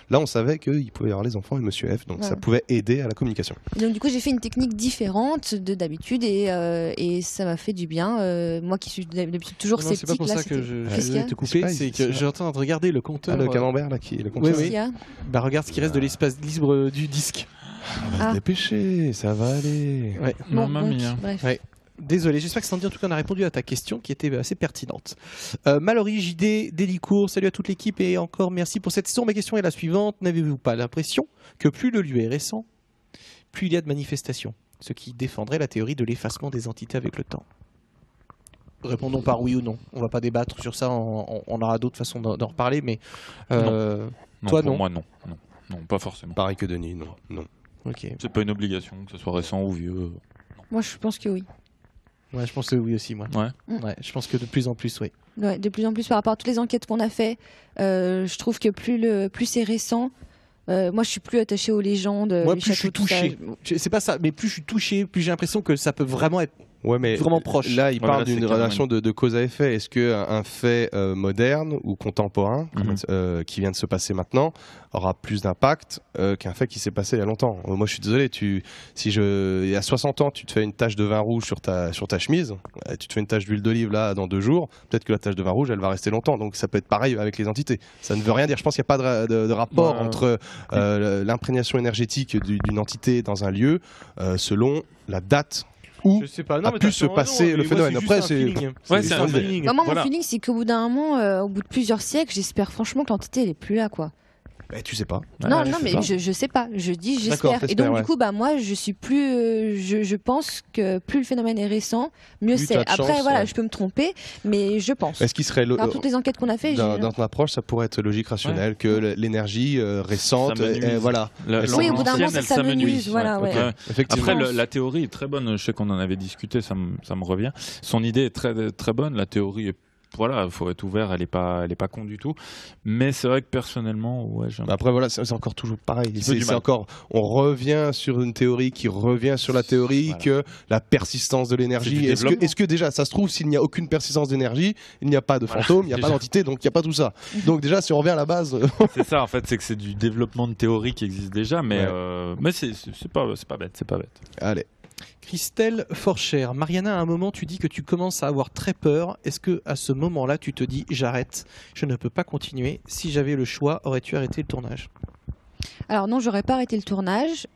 Là, on savait qu'il pouvait y avoir les enfants et monsieur F, donc ça pouvait aider à la communication. Donc du coup, j'ai fait une technique différente d'habitude et ça m'a fait du bien. Moi qui suis d'habitude toujours sceptique. C'est pas pour ça que je vais te couper, c'est que j'ai en train de regarder le compteur. Le camembert là qui est le compteur. Oui. Regarde ce qui reste de l'espace libre du disque. On va se dépêcher, ça va aller. Mamma mia. Bref. Désolé, j'espère que Sandy en tout cas on a répondu à ta question qui était assez pertinente. Mallory, JD, Délicourt, salut à toute l'équipe et encore merci pour cette saison. Ma question est la suivante, n'avez-vous pas l'impression que plus le lieu est récent, plus il y a de manifestations, ce qui défendrait la théorie de l'effacement des entités avec le temps? Répondons par oui ou non, on va pas débattre sur ça, on aura d'autres façons d'en reparler, mais toi non. Pour moi non, pas forcément. Pareil que Denis, non. Okay. C'est pas une obligation, que ce soit récent ou vieux. Moi je pense que oui. Ouais, je pense que oui aussi, moi. Ouais, je pense que de plus en plus, oui. Ouais, de plus en plus par rapport à toutes les enquêtes qu'on a fait, je trouve que plus c'est récent, moi je suis plus attachée aux légendes. Moi plus je suis touché. C'est pas ça, mais plus je suis touché, plus j'ai l'impression que ça peut vraiment être vraiment proche. Là, il parle d'une relation de cause à effet. Est-ce qu'un fait moderne ou contemporain, qui vient de se passer maintenant, aura plus d'impact qu'un fait qui s'est passé il y a longtemps? Moi, je suis désolé. Il y a 60 ans, tu te fais une tache de vin rouge sur ta chemise, tu te fais une tache d'huile d'olive là dans 2 jours, peut-être que la tache de vin rouge, elle va rester longtemps. Donc, ça peut être pareil avec les entités. Ça ne veut rien dire. Je pense qu'il n'y a pas de rapport entre l'imprégnation énergétique d'une entité dans un lieu selon la date où je sais pas. a pu se passer le phénomène. Après, c'est un feeling. Moi, mon feeling, c'est qu'au bout d'un moment, au bout de plusieurs siècles, j'espère franchement que l'entité, elle est plus là, quoi. Tu sais pas. Non, mais je sais pas. Je dis j'espère. Et donc du coup, moi, je suis plus. Je pense que plus le phénomène est récent, mieux c'est. Après, je peux me tromper, mais je pense. Est-ce qu'il serait dans toutes les enquêtes qu'on a fait, dans ton approche, ça pourrait être logique, rationnel, que l'énergie récente, oui, au bout d'un moment, ça me nuise. Voilà, Après, la théorie est très bonne. Je sais qu'on en avait discuté, ça me revient. Son idée est très très bonne. La théorie est il faut être ouvert, elle est pas con du tout. Mais c'est vrai que personnellement, après c'est encore toujours pareil. On revient sur une théorie qui revient sur la théorie que la persistance de l'énergie. Est-ce que déjà, ça se trouve, s'il n'y a aucune persistance d'énergie, il n'y a pas de fantôme, il n'y a pas d'entité, donc il n'y a pas tout ça. Donc déjà, si on revient à la base, c'est ça en fait, c'est que c'est du développement de théorie qui existe déjà, mais c'est pas bête. Allez. Christelle Forcher, Mariana, à un moment tu dis que tu commences à avoir très peur. Est-ce que à ce moment-là tu te dis j'arrête, je ne peux pas continuer? Si j'avais le choix, aurais-tu arrêté le tournage? Alors non, j'aurais pas arrêté le tournage.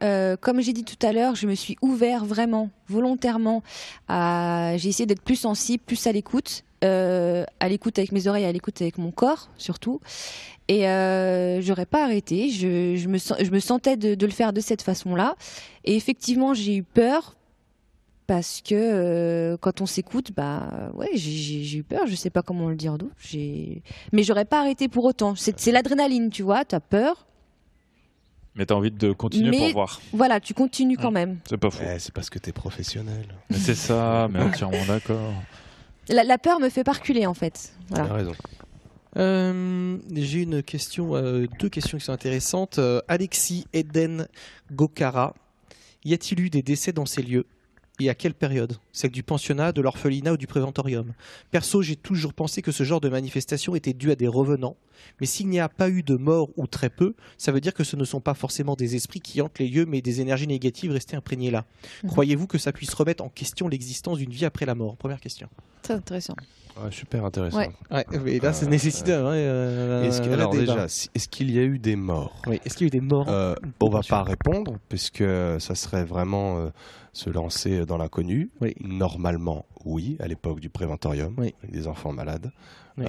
Comme j'ai dit tout à l'heure, je me suis ouvert vraiment, volontairement. J'ai essayé d'être plus sensible, plus à l'écoute avec mes oreilles, à l'écoute avec mon corps surtout. Et j'aurais pas arrêté. Je me sentais de le faire de cette façon-là. Et effectivement, j'ai eu peur. Parce que quand on s'écoute, ouais, j'ai eu peur, je sais pas comment le dire d'autre. Mais j'aurais pas arrêté pour autant. C'est l'adrénaline, tu vois, t'as peur. Mais t'as envie de continuer pour voir. Voilà, tu continues quand même. C'est pas faux. C'est parce que t'es professionnel. Mais c'est ça, mais entièrement d'accord. La peur me fait pas reculer en fait. Voilà. T'as raison. J'ai une question, deux questions qui sont intéressantes. Alexis Eden Gokara, y a-t-il eu des décès dans ces lieux ? Et à quelle période ? C'est du pensionnat, de l'orphelinat ou du préventorium ? Perso, j'ai toujours pensé que ce genre de manifestation était due à des revenants. Mais s'il n'y a pas eu de mort ou très peu, ça veut dire que ce ne sont pas forcément des esprits qui hantent les lieux, mais des énergies négatives restées imprégnées là. Croyez-vous que ça puisse remettre en question l'existence d'une vie après la mort ? Première question. Très intéressant. Ouais, super intéressant. Ouais. Ouais, mais là, ça nécessite Alors déjà, est-ce qu'il y a eu des morts ? Oui, est-ce qu'il y a eu des morts ? On va pas répondre, puisque ça serait vraiment se lancer dans l'inconnu. Oui. Normalement, oui, à l'époque du préventorium, Oui. avec des enfants malades. Oui.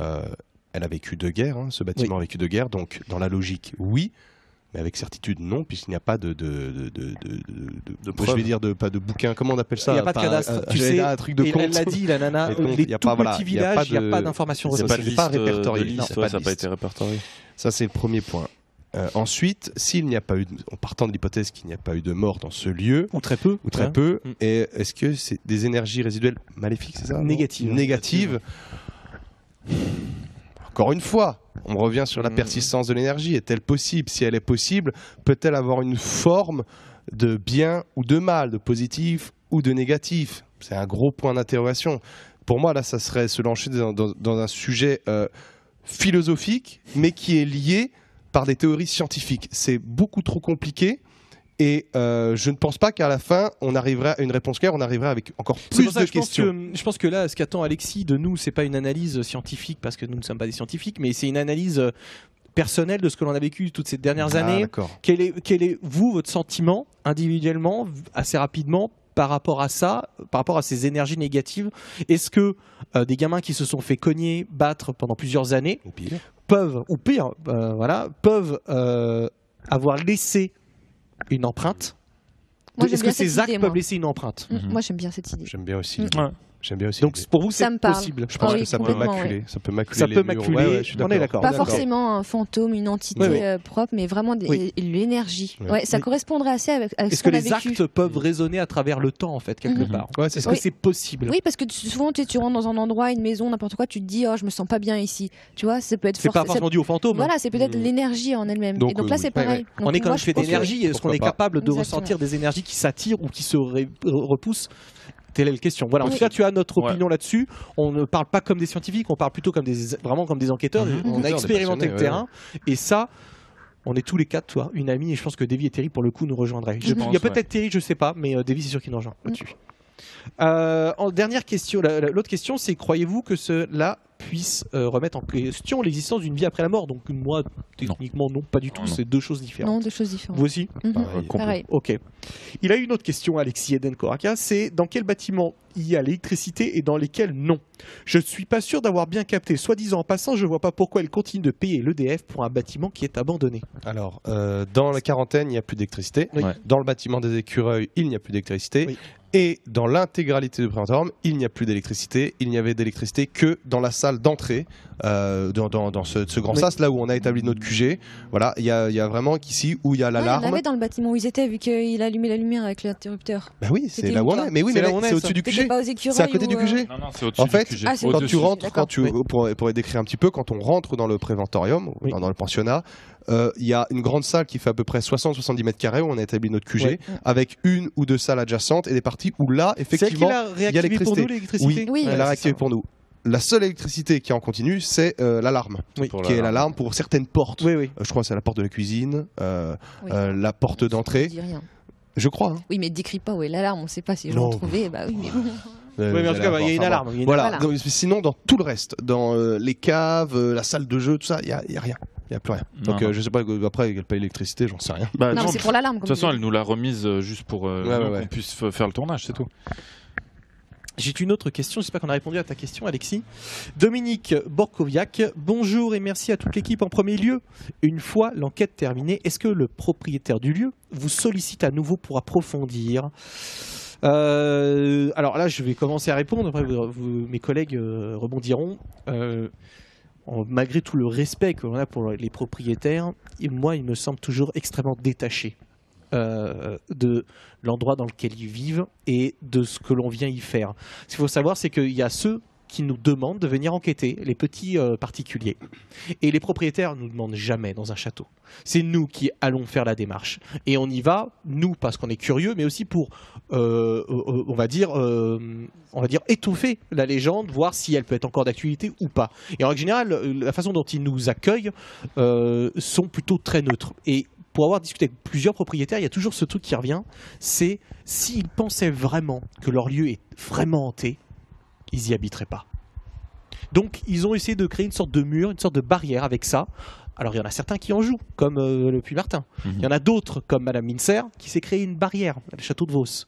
Elle a vécu deux guerres, ce bâtiment a vécu deux guerres, donc dans la logique, oui. Mais avec certitude, non, puisqu'il n'y a pas de je vais dire pas de bouquin. Comment on appelle ça ? Il n'y a pas de cadastre. Tu sais, un truc de compte. elle l'a dit, la nana. Les tout petits villages, il n'y a pas d'informations C'est pas recensées. de pas liste, répertorié. de liste, Non, ouais, c'est ça pas n'a de pas liste. été répertorié. Ça, c'est le premier point. Ensuite, s'il n'y a pas eu, en partant de l'hypothèse qu'il n'y a pas eu de mort dans ce lieu, Ou très peu. ou très peu, et est-ce que c'est des énergies résiduelles maléfiques, c'est ça ? non ? Négatives. Négatives. Encore une fois, on revient sur la persistance de l'énergie. Est-elle possible ? Si elle est possible, peut-elle avoir une forme de bien ou de mal, de positif ou de négatif ? C'est un gros point d'interrogation. Pour moi, là, ça serait se lancer dans un sujet philosophique, mais qui est lié par des théories scientifiques. C'est beaucoup trop compliqué. Et je ne pense pas qu'à la fin, on arriverait à une réponse claire, on arriverait avec encore C'est plus pour ça de que questions. je pense que là, ce qu'attend Alexis de nous, c'est pas une analyse scientifique, parce que nous ne sommes pas des scientifiques, mais c'est une analyse personnelle de ce que l'on a vécu toutes ces dernières années. D'accord. Quel est, vous, votre sentiment, individuellement, assez rapidement, par rapport à ça, par rapport à ces énergies négatives ? Est-ce que des gamins qui se sont fait cogner, battre pendant plusieurs années, Ou pire. peuvent avoir laissé une empreinte ? Moi, j'aime Est-ce que bien ces cette actes idée, peuvent moi. laisser une empreinte ? Moi, j'aime bien cette idée. J'aime bien aussi. Ouais. J'aime bien aussi. Donc l'idée. pour vous, Ça c'est me parle. possible. Je pense Ah oui, que ça peut complètement, maculer. ouais. Ça peut maculer. Ça les peut murs. maculer, Ouais, je suis on est d'accord. Pas D'accord. forcément un fantôme, une entité Oui, oui. propre, mais vraiment Oui. l'énergie. Ouais. Ouais, ça Mais- correspondrait assez avec à Est-ce ce que qu'on a les vécu. actes peuvent résonner à travers le temps, en fait, quelque Mhm. part ? Ouais, c'est Est-ce ça. que Oui. c'est possible ? Oui, parce que souvent tu rentres dans un endroit, une maison, n'importe quoi, tu te dis oh je me sens pas bien ici. Tu vois, ça peut être C'est pas forcément dû au fantôme. Voilà, c'est peut-être Mhm. l'énergie en elle-même. Donc, et donc là oui. c'est pareil. Donc, On est quand moi, même fait je pense que- d'énergie. Est-ce qu'on est Pourquoi pas. capable de Exactement. ressentir des énergies qui s'attirent ou qui se repoussent ? Telle est la question. Voilà, en Oui. tout cas, tu as notre Ouais. opinion là-dessus. On ne parle pas comme des scientifiques, on parle plutôt vraiment comme des enquêteurs. Mhm. On a Des expérimenté le passionnés, terrain. Et ça, on est tous les quatre, toi, une amie, et je pense que Davy et Terry, pour le coup, nous rejoindraient. Il y a pense, peut-être Terry, je sais pas, mais Davy, c'est sûr qu'il nous rejoint Mhm. là-dessus. En dernière question, l'autre question, c'est croyez-vous que cela puisse remettre en question l'existence d'une vie après la mort ? Donc moi, techniquement, non, pas du tout. Non. C'est deux choses différentes. Non, deux choses différentes. Vous aussi ? Mhm. Pareil. Pareil. Ok. Il a une autre question, Alexis Eden Koraka, c'est dans quel bâtiment il y a l'électricité et dans lesquels non ? Je ne suis pas sûr d'avoir bien capté. Soit disant en passant, je ne vois pas pourquoi elle continue de payer l'EDF pour un bâtiment qui est abandonné. Alors, dans la quarantaine, il n'y a plus d'électricité. Oui. Ouais. Dans le bâtiment des Écureuils, il n'y a plus d'électricité. Oui. Et dans l'intégralité du préventorium, il n'y a plus d'électricité. Il n'y avait d'électricité que dans la salle d'entrée, dans ce grand Oui. sas, là où on a établi notre QG. Voilà, il y a vraiment qu'ici où il y a Ouais, il y en l'alarme. avait dans le bâtiment où ils étaient, vu qu'il allumait la lumière avec l'interrupteur. Bah oui, c'est C'était là où où, on toi est. Mais oui, C'est mais là où on est, c'est ça. au-dessus du T'étais QG. pas aux écureuils C'est à côté ou, du QG. Non, non, c'est au-dessus En fait, du QG. Ah, c'est Quand au-dessus. tu rentres, D'accord. pour décrire un petit peu, quand on rentre dans le préventorium, Oui. dans le pensionnat, il y a une grande salle qui fait à peu près 60-70 mètres carrés où on a établi notre QG, Ouais. avec une ou deux salles adjacentes et des parties où là, C'est elle qui effectivement, l'a réactivé pour nous, l'électricité ? oui, Oui. elle Ouais, a c'est réactivé ça. pour nous. La seule électricité qui est en continu, c'est l'alarme, Oui. Pour qui est l'alarme. l'alarme pour certaines portes. Oui, oui. Je crois que c'est la porte de la cuisine, Oui. la porte Ça d'entrée, me dit rien. je crois. Hein. Oui, mais décris pas où est l'alarme, on sait pas si je Non. l'ai trouvé. Bah oui, mais bon. Oui, mais en tout cas, il y a une alarme. il y a une Voilà. Voilà. Donc, sinon, dans tout le reste, dans les caves, la salle de jeu, tout ça, il y a rien. Il n'y a plus rien. Non, Donc non. je sais pas, après, elle paye l'électricité, j'en sais rien. Bah, Non, mais c'est pour l'alarme. de toute façon, elle nous l'a remise juste pour ouais. qu'on puisse faire le tournage, c'est tout. J'ai une autre question, j'espère qu'on a répondu à ta question Alexis. Dominique Borkoviak, bonjour et merci à toute l'équipe en premier lieu. Une fois l'enquête terminée, est-ce que le propriétaire du lieu vous sollicite à nouveau pour approfondir ? Alors là, je vais commencer à répondre, après mes collègues rebondiront. Malgré tout le respect qu'on a pour les propriétaires, et moi, il me semble toujours extrêmement détaché de l'endroit dans lequel ils vivent et de ce que l'on vient y faire. Ce qu'il faut savoir, c'est qu'il y a ceux qui nous demandent de venir enquêter, les petits particuliers. Et les propriétaires ne nous demandent jamais dans un château. C'est nous qui allons faire la démarche. Et on y va, nous, parce qu'on est curieux, mais aussi pour, on va dire, étoffer la légende, voir si elle peut être encore d'actualité ou pas. Et en règle générale, la façon dont ils nous accueillent sont plutôt très neutres. Et pour avoir discuté avec plusieurs propriétaires, il y a toujours ce truc qui revient, c'est s'ils pensaient vraiment que leur lieu est vraiment hanté, ils y habiteraient pas. Donc ils ont essayé de créer une sorte de mur, une sorte de barrière avec ça. Alors il y en a certains qui en jouent, comme le Puy-Martin. Il y en a d'autres, comme Madame Mincer, qui s'est créé une barrière, le château de Vos,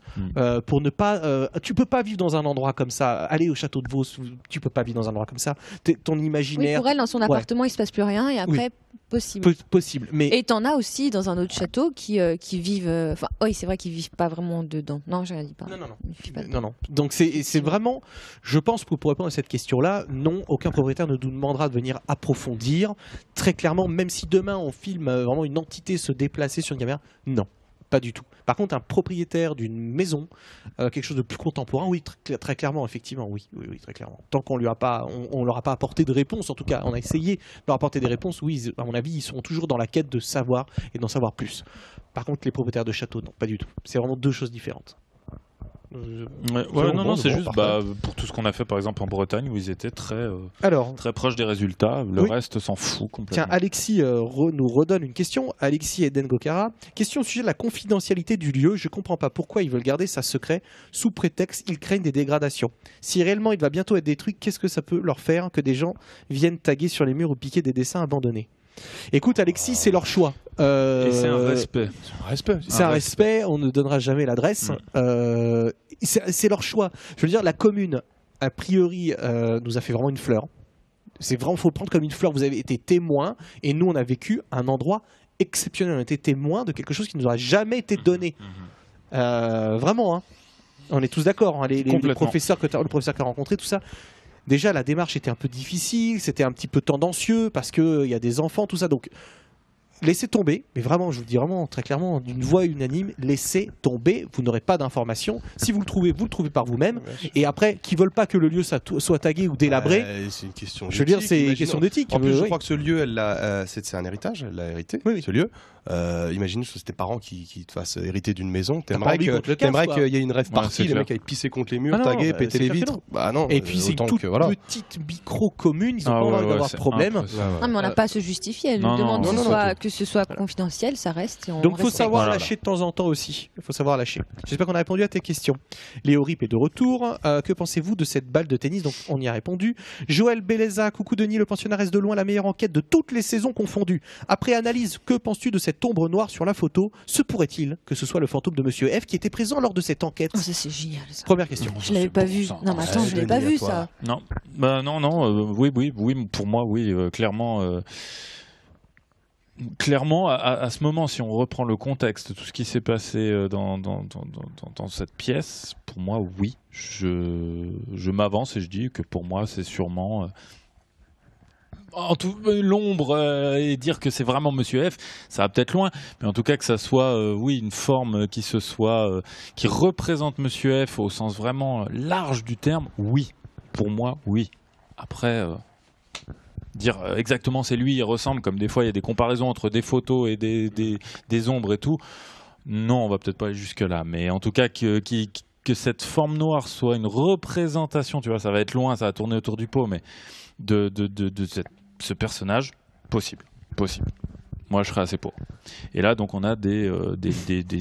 pour ne pas... tu peux pas vivre dans un endroit comme ça. Aller au château de Vos, tu peux pas vivre dans un endroit comme ça. Ton Oui, imaginaire... pour elle, dans son appartement, il se passe plus rien et après, possible. Possible, mais... Et t'en as aussi dans un autre château qui vivent. Enfin, oui, c'est vrai qu'ils vivent pas vraiment dedans. Non, je ne dis pas. Non. Ils vivent pas Non. Donc c'est vraiment, je pense que pour répondre à cette question-là, non, aucun propriétaire ne nous demandera de venir approfondir. Très clairement, même si demain on filme vraiment une entité se déplacer sur une caméra, non, pas du tout. Par contre, un propriétaire d'une maison, quelque chose de plus contemporain, oui, très clairement, effectivement, oui, très clairement. Tant qu'on leur a pas apporté de réponse, en tout cas, on a essayé de leur apporter des réponses, oui, à mon avis, ils sont toujours dans la quête de savoir et d'en savoir plus. Par contre, les propriétaires de châteaux, non, pas du tout. C'est vraiment deux choses différentes. Non, c'est juste pour tout ce qu'on a fait par exemple en Bretagne où ils étaient très proches des résultats, le reste s'en fout complètement. Tiens, Alexis nous redonne une question. Alexis Eden Gokara, question au sujet de la confidentialité du lieu. Je comprends pas pourquoi ils veulent garder ça secret sous prétexte ils craignent des dégradations. Si réellement il va bientôt être détruit, qu'est-ce que ça peut leur faire que des gens viennent taguer sur les murs ou piquer des dessins abandonnés? Écoute Alexis, c'est leur choix. Et c'est un respect. C'est un respect, on ne donnera jamais l'adresse. C'est leur choix. Je veux dire, la commune, a priori, nous a fait vraiment une fleur. C'est vraiment, faut le prendre comme une fleur. Vous avez été témoin et nous, on a vécu un endroit exceptionnel. On a été témoin de quelque chose qui ne nous aura jamais été donné. Vraiment, hein. On est tous d'accord. Hein. Les professeurs le professeur que tu as rencontré, tout ça. Déjà, la démarche était un peu difficile, c'était un petit peu tendancieux parce qu'il y a des enfants, tout ça. Donc, laissez tomber. Mais vraiment, je vous le dis vraiment très clairement, d'une voix unanime, laissez tomber. Vous n'aurez pas d'informations. Si vous le trouvez par vous-même. Et après, qui veulent pas que le lieu soit tagué ou délabré. C'est une question. Je veux dire, c'est une question d'éthique. En plus, je crois que ce lieu, c'est un héritage. Elle l'a hérité. Ce lieu. Imagine que c'est tes parents qui te fassent hériter d'une maison. T'aimerais qu'il y ait une rêve partie, les mecs aillent pisser contre les murs, taguer, péter les vitres. Bah non. Et puis c'est une toute petite micro-commune, ils ont pas envie d'avoir de problème. Non, mais on n'a pas à se justifier. Elle nous demande que ce soit confidentiel, ça reste. Donc il faut savoir lâcher de temps en temps aussi. Il faut savoir lâcher. J'espère qu'on a répondu à tes questions. Léo Rip est de retour. Que pensez-vous de cette balle de tennis? Donc on y a répondu. Joël Belleza, coucou Denis, le pensionnat reste de loin la meilleure enquête de toutes les saisons confondues. Après analyse, que penses-tu de cette ombre noire sur la photo? Se pourrait-il que ce soit le fantôme de Monsieur F qui était présent lors de cette enquête? Ça c'est génial. Ça. Première question. Je l'avais pas vu. Non mais attends, je l'avais pas vu ça. Non, oui, pour moi oui, clairement. Clairement, à ce moment, si on reprend le contexte, tout ce qui s'est passé dans cette pièce, pour moi, oui, je m'avance et je dis que pour moi, c'est sûrement l'ombre et dire que c'est vraiment Monsieur F, ça va peut-être loin, mais en tout cas que ça soit, une forme qui représente Monsieur F au sens vraiment large du terme, oui, pour moi, oui. Après. Dire exactement c'est lui, il ressemble, comme des fois il y a des comparaisons entre des photos et des ombres et tout. Non, on va peut-être pas aller jusque là, mais en tout cas que cette forme noire soit une représentation, tu vois, ça va être loin, ça va tourner autour du pot, mais de ce personnage, possible. Moi, je serais assez pour. Et là, donc, on a des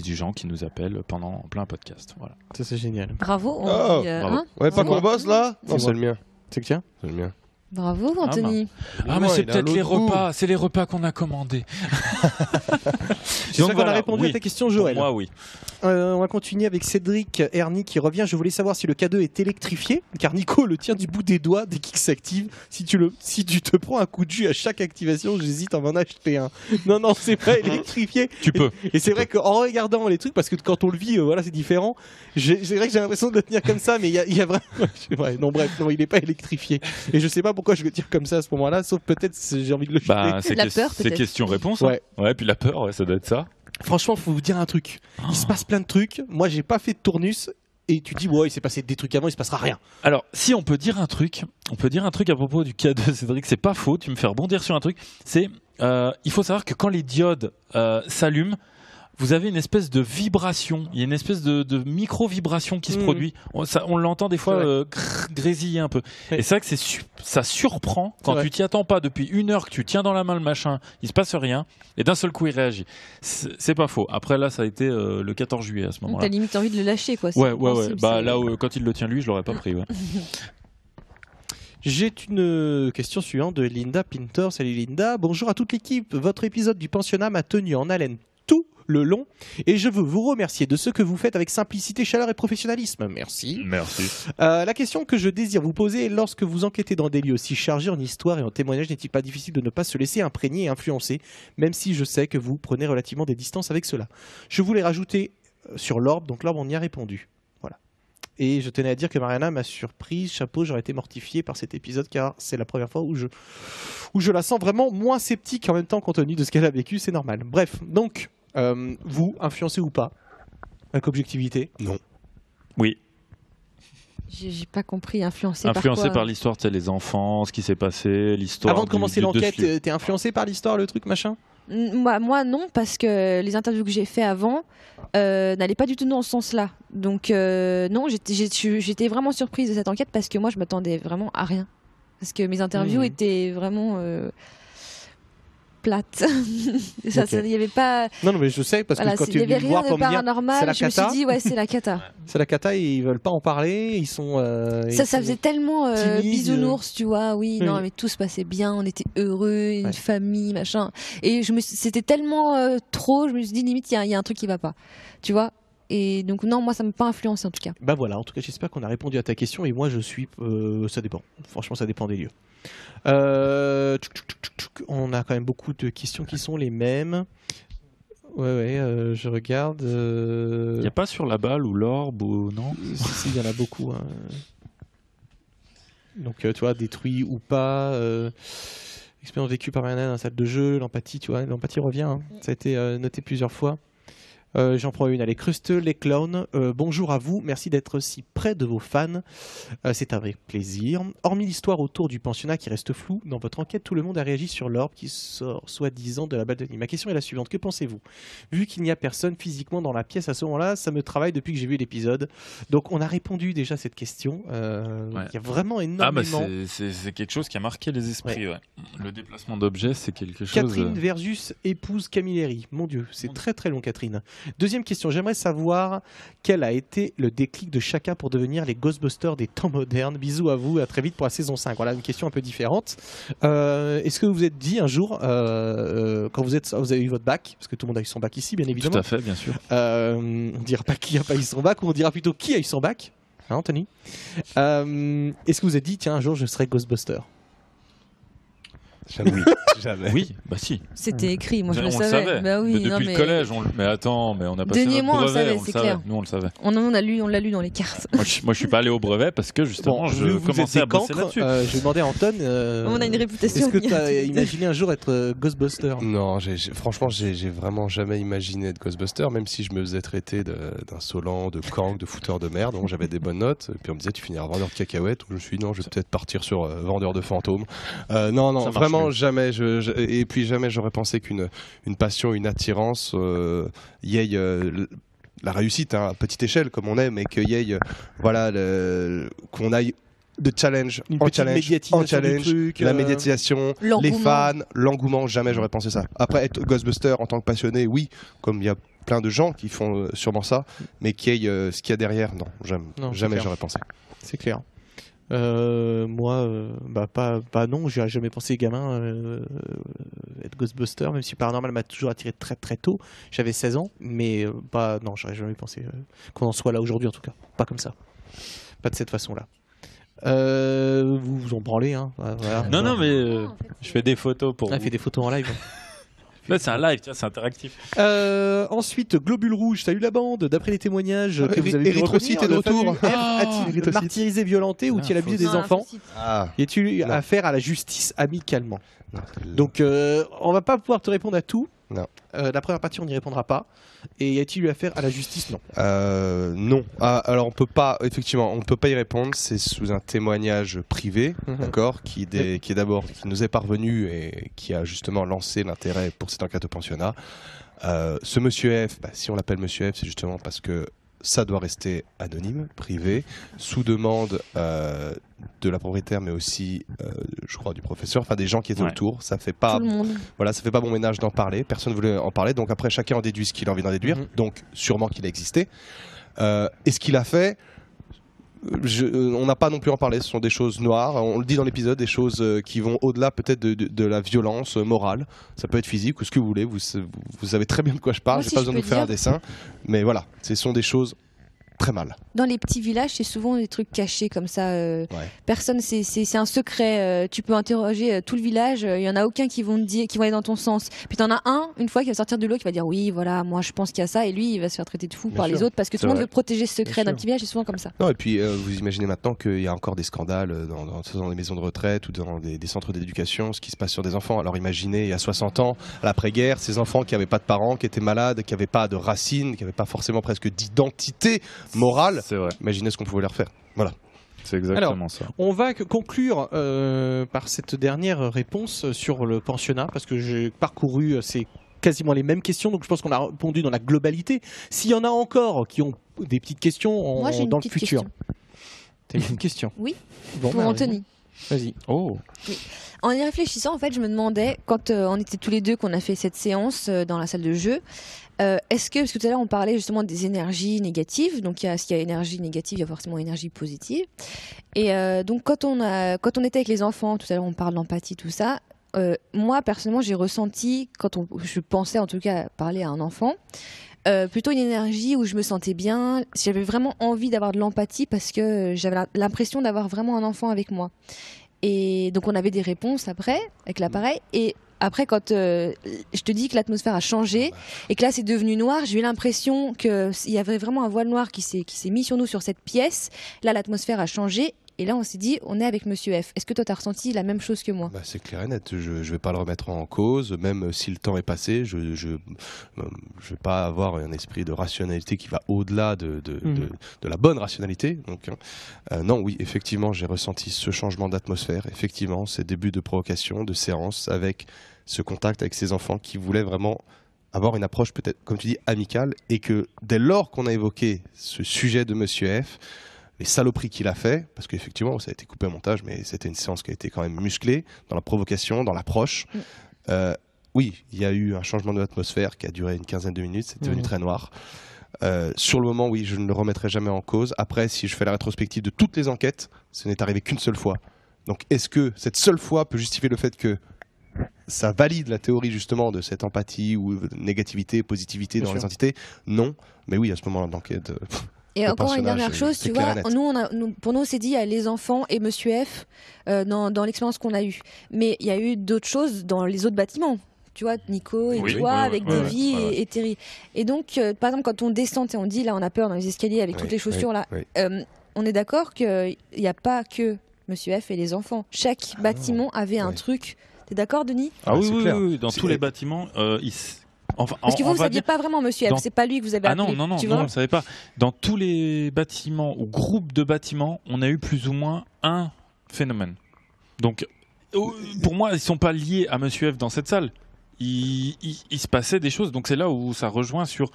gens qui nous appellent pendant plein podcast. Voilà. Ça, c'est génial. Bravo. Pas qu'on bosse là. Non, c'est le mien. C'est que tiens. C'est le mien. Bravo, Anthony. Ah, mais Ouais, c'est il a peut-être les l'autre goût. repas. C'est les repas qu'on a commandés. J'espère qu'on voilà, a répondu oui. à ta question, Joël. Pour moi, oui. On va continuer avec Cédric Ernie qui revient. Je voulais savoir si le K2 est électrifié, car Nico le tient du bout des doigts dès qu'il s'active. Si tu te prends un coup de jus à chaque activation, j'hésite à m'en acheter un. Non, c'est pas électrifié. Tu peux. Et c'est vrai qu'en regardant les trucs, parce que quand on le vit, voilà, c'est différent. C'est vrai que j'ai l'impression de le tenir comme ça, mais il y a vraiment. Ouais, non, bref, non, il n'est pas électrifié. Et je sais pas pourquoi je le tire comme ça à ce moment-là, sauf peut-être si j'ai envie de le jeter. Bah, De la peur, c'est peut-être. question-réponse. Ouais. Ouais, puis la peur, ouais, ça doit être ça. Franchement, faut vous dire un truc. Il se passe plein de trucs. Moi, j'ai pas fait de tournus. Et tu dis, ouais, il s'est passé des trucs avant, il se passera rien. Alors, si on peut dire un truc à propos du cas de Cédric, c'est pas faux, tu me fais rebondir sur un truc, c'est, il faut savoir que quand les diodes s'allument, vous avez une espèce de vibration, il y a une espèce de micro-vibration qui se produit. On l'entend des fois grésiller un peu. Ouais. Et c'est vrai que ça surprend quand C'est tu t'y attends pas depuis 1 heure que tu tiens dans la main le machin, il se passe rien, et d'un seul coup il réagit. C'est pas faux. Après là, ça a été le 14 juillet à ce moment-là. T'as limite envie de le lâcher, quoi. C'est Ouais. compréhensible, Bah c'est- là, quand il le tient lui, je l'aurais pas pris. Ouais. J'ai une question suivante de Linda Pinter. Salut Linda. Bonjour à toute l'équipe. Votre épisode du pensionnat m'a tenu en haleine tout le long et je veux vous remercier de ce que vous faites avec simplicité, chaleur et professionnalisme. Merci. Merci. La question que je désire vous poser est lorsque vous enquêtez dans des lieux aussi chargés en histoire et en témoignages, n'est-il pas difficile de ne pas se laisser imprégner et influencer, même si je sais que vous prenez relativement des distances avec cela. Je voulais rajouter sur l'orbe, donc l'orbe on y a répondu. Voilà. Et je tenais à dire que Mariana m'a surprise, chapeau, j'aurais été mortifié par cet épisode car c'est la première fois où je la sens vraiment moins sceptique en même temps compte tenu de ce qu'elle a vécu, c'est normal. Bref, donc, vous, influencez ou pas avec objectivité? Oui. J'ai pas compris. Influencé Influencé par par quoi l'histoire, tu sais, les enfants, ce qui s'est passé, l'histoire. Avant de commencer du l'enquête, dessus. t'es influencé par l'histoire, le truc, machin? Moi, non, parce que les interviews que j'ai fait avant n'allaient pas du tout dans ce sens-là. Donc, non, j'étais vraiment surprise de cette enquête parce que moi, je m'attendais vraiment à rien. Parce que mes interviews étaient vraiment plates. Il n'y avait pas. Non, mais je sais, parce Voilà, que quand il tu n'y es venu avait me rien voir de pour me dire, c'est paranormal. la Je me suis cata, dit, ouais, c'est la cata. c'est la cata, et ils veulent pas en parler, ils sont... Ça faisait tellement timides. bisounours, tu vois. Oui, Oui. non, mais tout se passait bien, on était heureux, une Ouais. famille, machin. Et c'était tellement trop, je me suis dit, limite, il y a un truc qui va pas. Tu vois. Et donc, non, moi, ça m'a pas influencé en tout cas. Bah voilà, en tout cas, j'espère qu'on a répondu à ta question, et moi, je suis... ça dépend. Franchement, ça dépend des lieux. On a quand même beaucoup de questions qui sont les mêmes. Ouais, je regarde... Il n'y a pas sur la balle ou l'orbe ou non? Si, il y en a beaucoup. Hein. Donc, tu vois, détruit ou pas. Expérience vécue par Mariana dans la salle de jeu, l'empathie, tu vois, l'empathie revient. Hein. Ça a été noté plusieurs fois. J'en prends une. Allez, Crustle, les clowns. Bonjour à vous. Merci d'être si près de vos fans. C'est un vrai plaisir. Hormis l'histoire autour du pensionnat qui reste floue, dans votre enquête, tout le monde a réagi sur l'orbe qui sort soi-disant de la balle de nuit. Ma question est la suivante. Que pensez-vous? Vu qu'il n'y a personne physiquement dans la pièce à ce moment-là, ça me travaille depuis que j'ai vu l'épisode. Donc, on a répondu déjà à cette question. Il y a vraiment Ah bah énormément. c'est quelque chose qui a marqué les esprits. Ouais. Le déplacement d'objets, c'est quelque chose. Catherine versus épouse Camilleri. Mon Dieu, c'est très très long, Catherine. Deuxième question, j'aimerais savoir quel a été le déclic de chacun pour devenir les Ghostbusters des temps modernes. Bisous à vous, à très vite pour la saison 5. Voilà, une question un peu différente. Est-ce que vous vous êtes dit un jour, quand vous avez eu votre bac, parce que tout le monde a eu son bac ici, bien évidemment. Tout à fait, bien sûr. On dira pas qui a pas eu son bac, ou on dira plutôt qui a eu son bac. Hein, Anthony Est-ce que vous vous êtes dit, tiens, un jour je serai Ghostbuster? Jamais. Jamais. Oui, bah si. C'était écrit, moi je on le le savais. savait. Bah oui, Depuis non, le mais collège, mais attends, mais on a passé Denis et notre moi, on le brevet, savait, on le c'est savait. clair. Nous, on le savait. on l'a lu dans les cartes. Moi, je suis pas allé au brevet parce que justement, Bon, je vu que vous êtes commençais des à bosser cancres, là-dessus. je vais demander à Anton. On a une réputation. Est-ce que tu as imaginé un jour être Ghostbuster? Non, franchement, j'ai vraiment jamais imaginé être Ghostbuster, même si je me faisais traiter d'insolent, de cancre, de fouteur de merde. Donc j'avais des bonnes notes. Et puis on me disait, tu finiras vendeur de cacahuètes. Donc je me suis dit, non, je vais peut-être partir sur vendeur de fantômes. Non, Ça marche vraiment mieux. jamais. Et puis jamais j'aurais pensé qu'une passion, une attirance y ait la réussite hein, à petite échelle comme on est, mais qu'il y ait voilà, qu'on aille de challenge Une en petite challenge médiatisation en challenge, du truc, la médiatisation, les L'engouement. fans, l'engouement, jamais j'aurais pensé ça. Après, être Ghostbuster en tant que passionné, oui, comme il y a plein de gens qui font sûrement ça, mais qu'il y ait ce qu'il y a derrière, non, Non, c'est jamais clair. j'aurais pensé. C'est clair. Moi, pas non, j'y ai jamais pensé gamin être Ghostbuster, même si Paranormal m'a toujours attiré très très tôt. J'avais 16 ans, mais non, j'aurais jamais pensé qu'on en soit là aujourd'hui en tout cas. Pas comme ça. Pas de cette façon-là. Vous en branlez, hein. Voilà. Non, mais je fais des photos pour. On fait des photos en live. Là, c'est un live, tiens, c'est interactif. Ensuite, Globule Rouge, salut la bande. D'après les témoignages que vous avez pu Érythrocyte retenir, est de retour. a-t-il martyrisé, violenté ou a-t-il abusé des enfants? Y a-t-il affaire à la justice amicalement? Donc, on va pas pouvoir te répondre à tout. Non. La première partie, on n'y répondra pas. Et y a-t-il eu affaire à la justice? Non. Non. Alors on peut pas y répondre. C'est sous un témoignage privé, d'accord, qui nous est parvenu et qui a justement lancé l'intérêt pour cette enquête au pensionnat. Ce monsieur F, si on l'appelle monsieur F, c'est justement parce que ça doit rester anonyme, privé, sous demande de la propriétaire, mais aussi, je crois, du professeur, enfin des gens qui étaient autour. Ça fait pas, Tout le monde. voilà, ça fait pas bon ménage d'en parler. Personne ne voulait en parler. Donc après, chacun en déduit ce qu'il a envie d'en déduire. Donc sûrement qu'il a existé. Et ce qu'il a fait, on n'a pas non plus en parler. Ce sont des choses noires. On le dit dans l'épisode, des choses qui vont au-delà peut-être de la violence morale. Ça peut être physique ou ce que vous voulez. Vous savez très bien de quoi je parle. J'ai pas besoin de vous faire un dessin. Mais voilà, ce sont des choses très mal. Dans les petits villages, c'est souvent des trucs cachés comme ça. Personne, c'est un secret. Tu peux interroger tout le village. Il y en a aucun qui vont aller dans ton sens. Puis t'en as un, une fois, qui va sortir de l'eau, qui va dire oui, voilà, moi je pense qu'il y a ça, et lui, il va se faire traiter de fou par les autres parce que tout le monde veut protéger ce secret d'un petit village. C'est souvent comme ça. Non, et puis vous imaginez maintenant qu'il y a encore des scandales dans les maisons de retraite ou dans des centres d'éducation, ce qui se passe sur des enfants. Alors imaginez, il y a 60 ans, à l'après-guerre, ces enfants qui n'avaient pas de parents, qui étaient malades, qui n'avaient pas de racines, qui n'avaient pas forcément presque d'identité morale. C'est vrai. Imaginez ce qu'on pouvait leur faire. Voilà. C'est exactement ça. On va conclure par cette dernière réponse sur le pensionnat, parce que j'ai parcouru quasiment les mêmes questions, donc je pense qu'on a répondu dans la globalité. S'il y en a encore qui ont des petites questions Moi, j'ai une dans le petite futur. question. T'as une question? Oui. Bon, Pour Anthony. Vas-y. Oh. En y réfléchissant, en fait, je me demandais, quand on était tous les deux, qu'on a fait cette séance dans la salle de jeu, parce que tout à l'heure on parlait justement des énergies négatives, donc s'il y a énergie négative, il y a forcément énergie positive. Et donc quand on était avec les enfants, tout à l'heure on parle d'empathie, tout ça. Moi personnellement, j'ai ressenti, je pensais en tout cas parler à un enfant, plutôt une énergie où je me sentais bien. J'avais vraiment envie d'avoir de l'empathie parce que j'avais l'impression d'avoir vraiment un enfant avec moi. Et donc on avait des réponses après avec l'appareil. Et après, quand je te dis que l'atmosphère a changé et que là c'est devenu noir, j'ai eu l'impression qu'il y avait vraiment un voile noir qui s'est mis sur nous, sur cette pièce. Là, l'atmosphère a changé. Et là, on s'est dit, on est avec Monsieur F. Est-ce que toi, tu as ressenti la même chose que moi? C'est clair et net. Je ne vais pas le remettre en cause, même si le temps est passé. Je vais pas avoir un esprit de rationalité qui va au-delà de la bonne rationalité. Donc, non, oui, effectivement, j'ai ressenti ce changement d'atmosphère. Effectivement, ces débuts de provocation, de séance, avec ce contact avec ces enfants qui voulaient vraiment avoir une approche peut-être, comme tu dis, amicale. Et que dès lors qu'on a évoqué ce sujet de Monsieur F, les saloperies qu'il a fait, parce qu'effectivement ça a été coupé au montage, mais c'était une séance qui a été quand même musclée dans la provocation, dans l'approche. Oui, il y a eu un changement de l'atmosphère qui a duré une quinzaine de minutes, c'est devenu très noir. Sur le moment, oui, je ne le remettrai jamais en cause. Après, si je fais la rétrospective de toutes les enquêtes, ce n'est arrivé qu'une seule fois. Donc est-ce que cette seule fois peut justifier le fait que ça valide la théorie justement de cette empathie ou négativité, positivité dans les entités? Non, mais oui, à ce moment-là d'enquête... Et encore une dernière chose, tu vois, pour nous, on s'est dit, il y a les enfants et Monsieur F dans l'expérience qu'on a eue. Mais il y a eu d'autres choses dans les autres bâtiments. Tu vois, Nico et toi, avec Davy et Terry. Et donc, par exemple, quand on descend et on dit, là, on a peur dans les escaliers avec toutes les chaussures, là, on est d'accord qu'il n'y a pas que Monsieur F et les enfants. Chaque bâtiment avait un truc. T'es d'accord, Denis? Ah oui, dans tous les bâtiments, parce que vous ne saviez pas vraiment Monsieur F, c'est pas lui que vous avez appelé. Non, on ne savait pas. Dans tous les bâtiments ou groupes de bâtiments, on a eu plus ou moins un phénomène. Donc, pour moi, ils ne sont pas liés à Monsieur F dans cette salle. Il se passait des choses. Donc c'est là où ça rejoint sur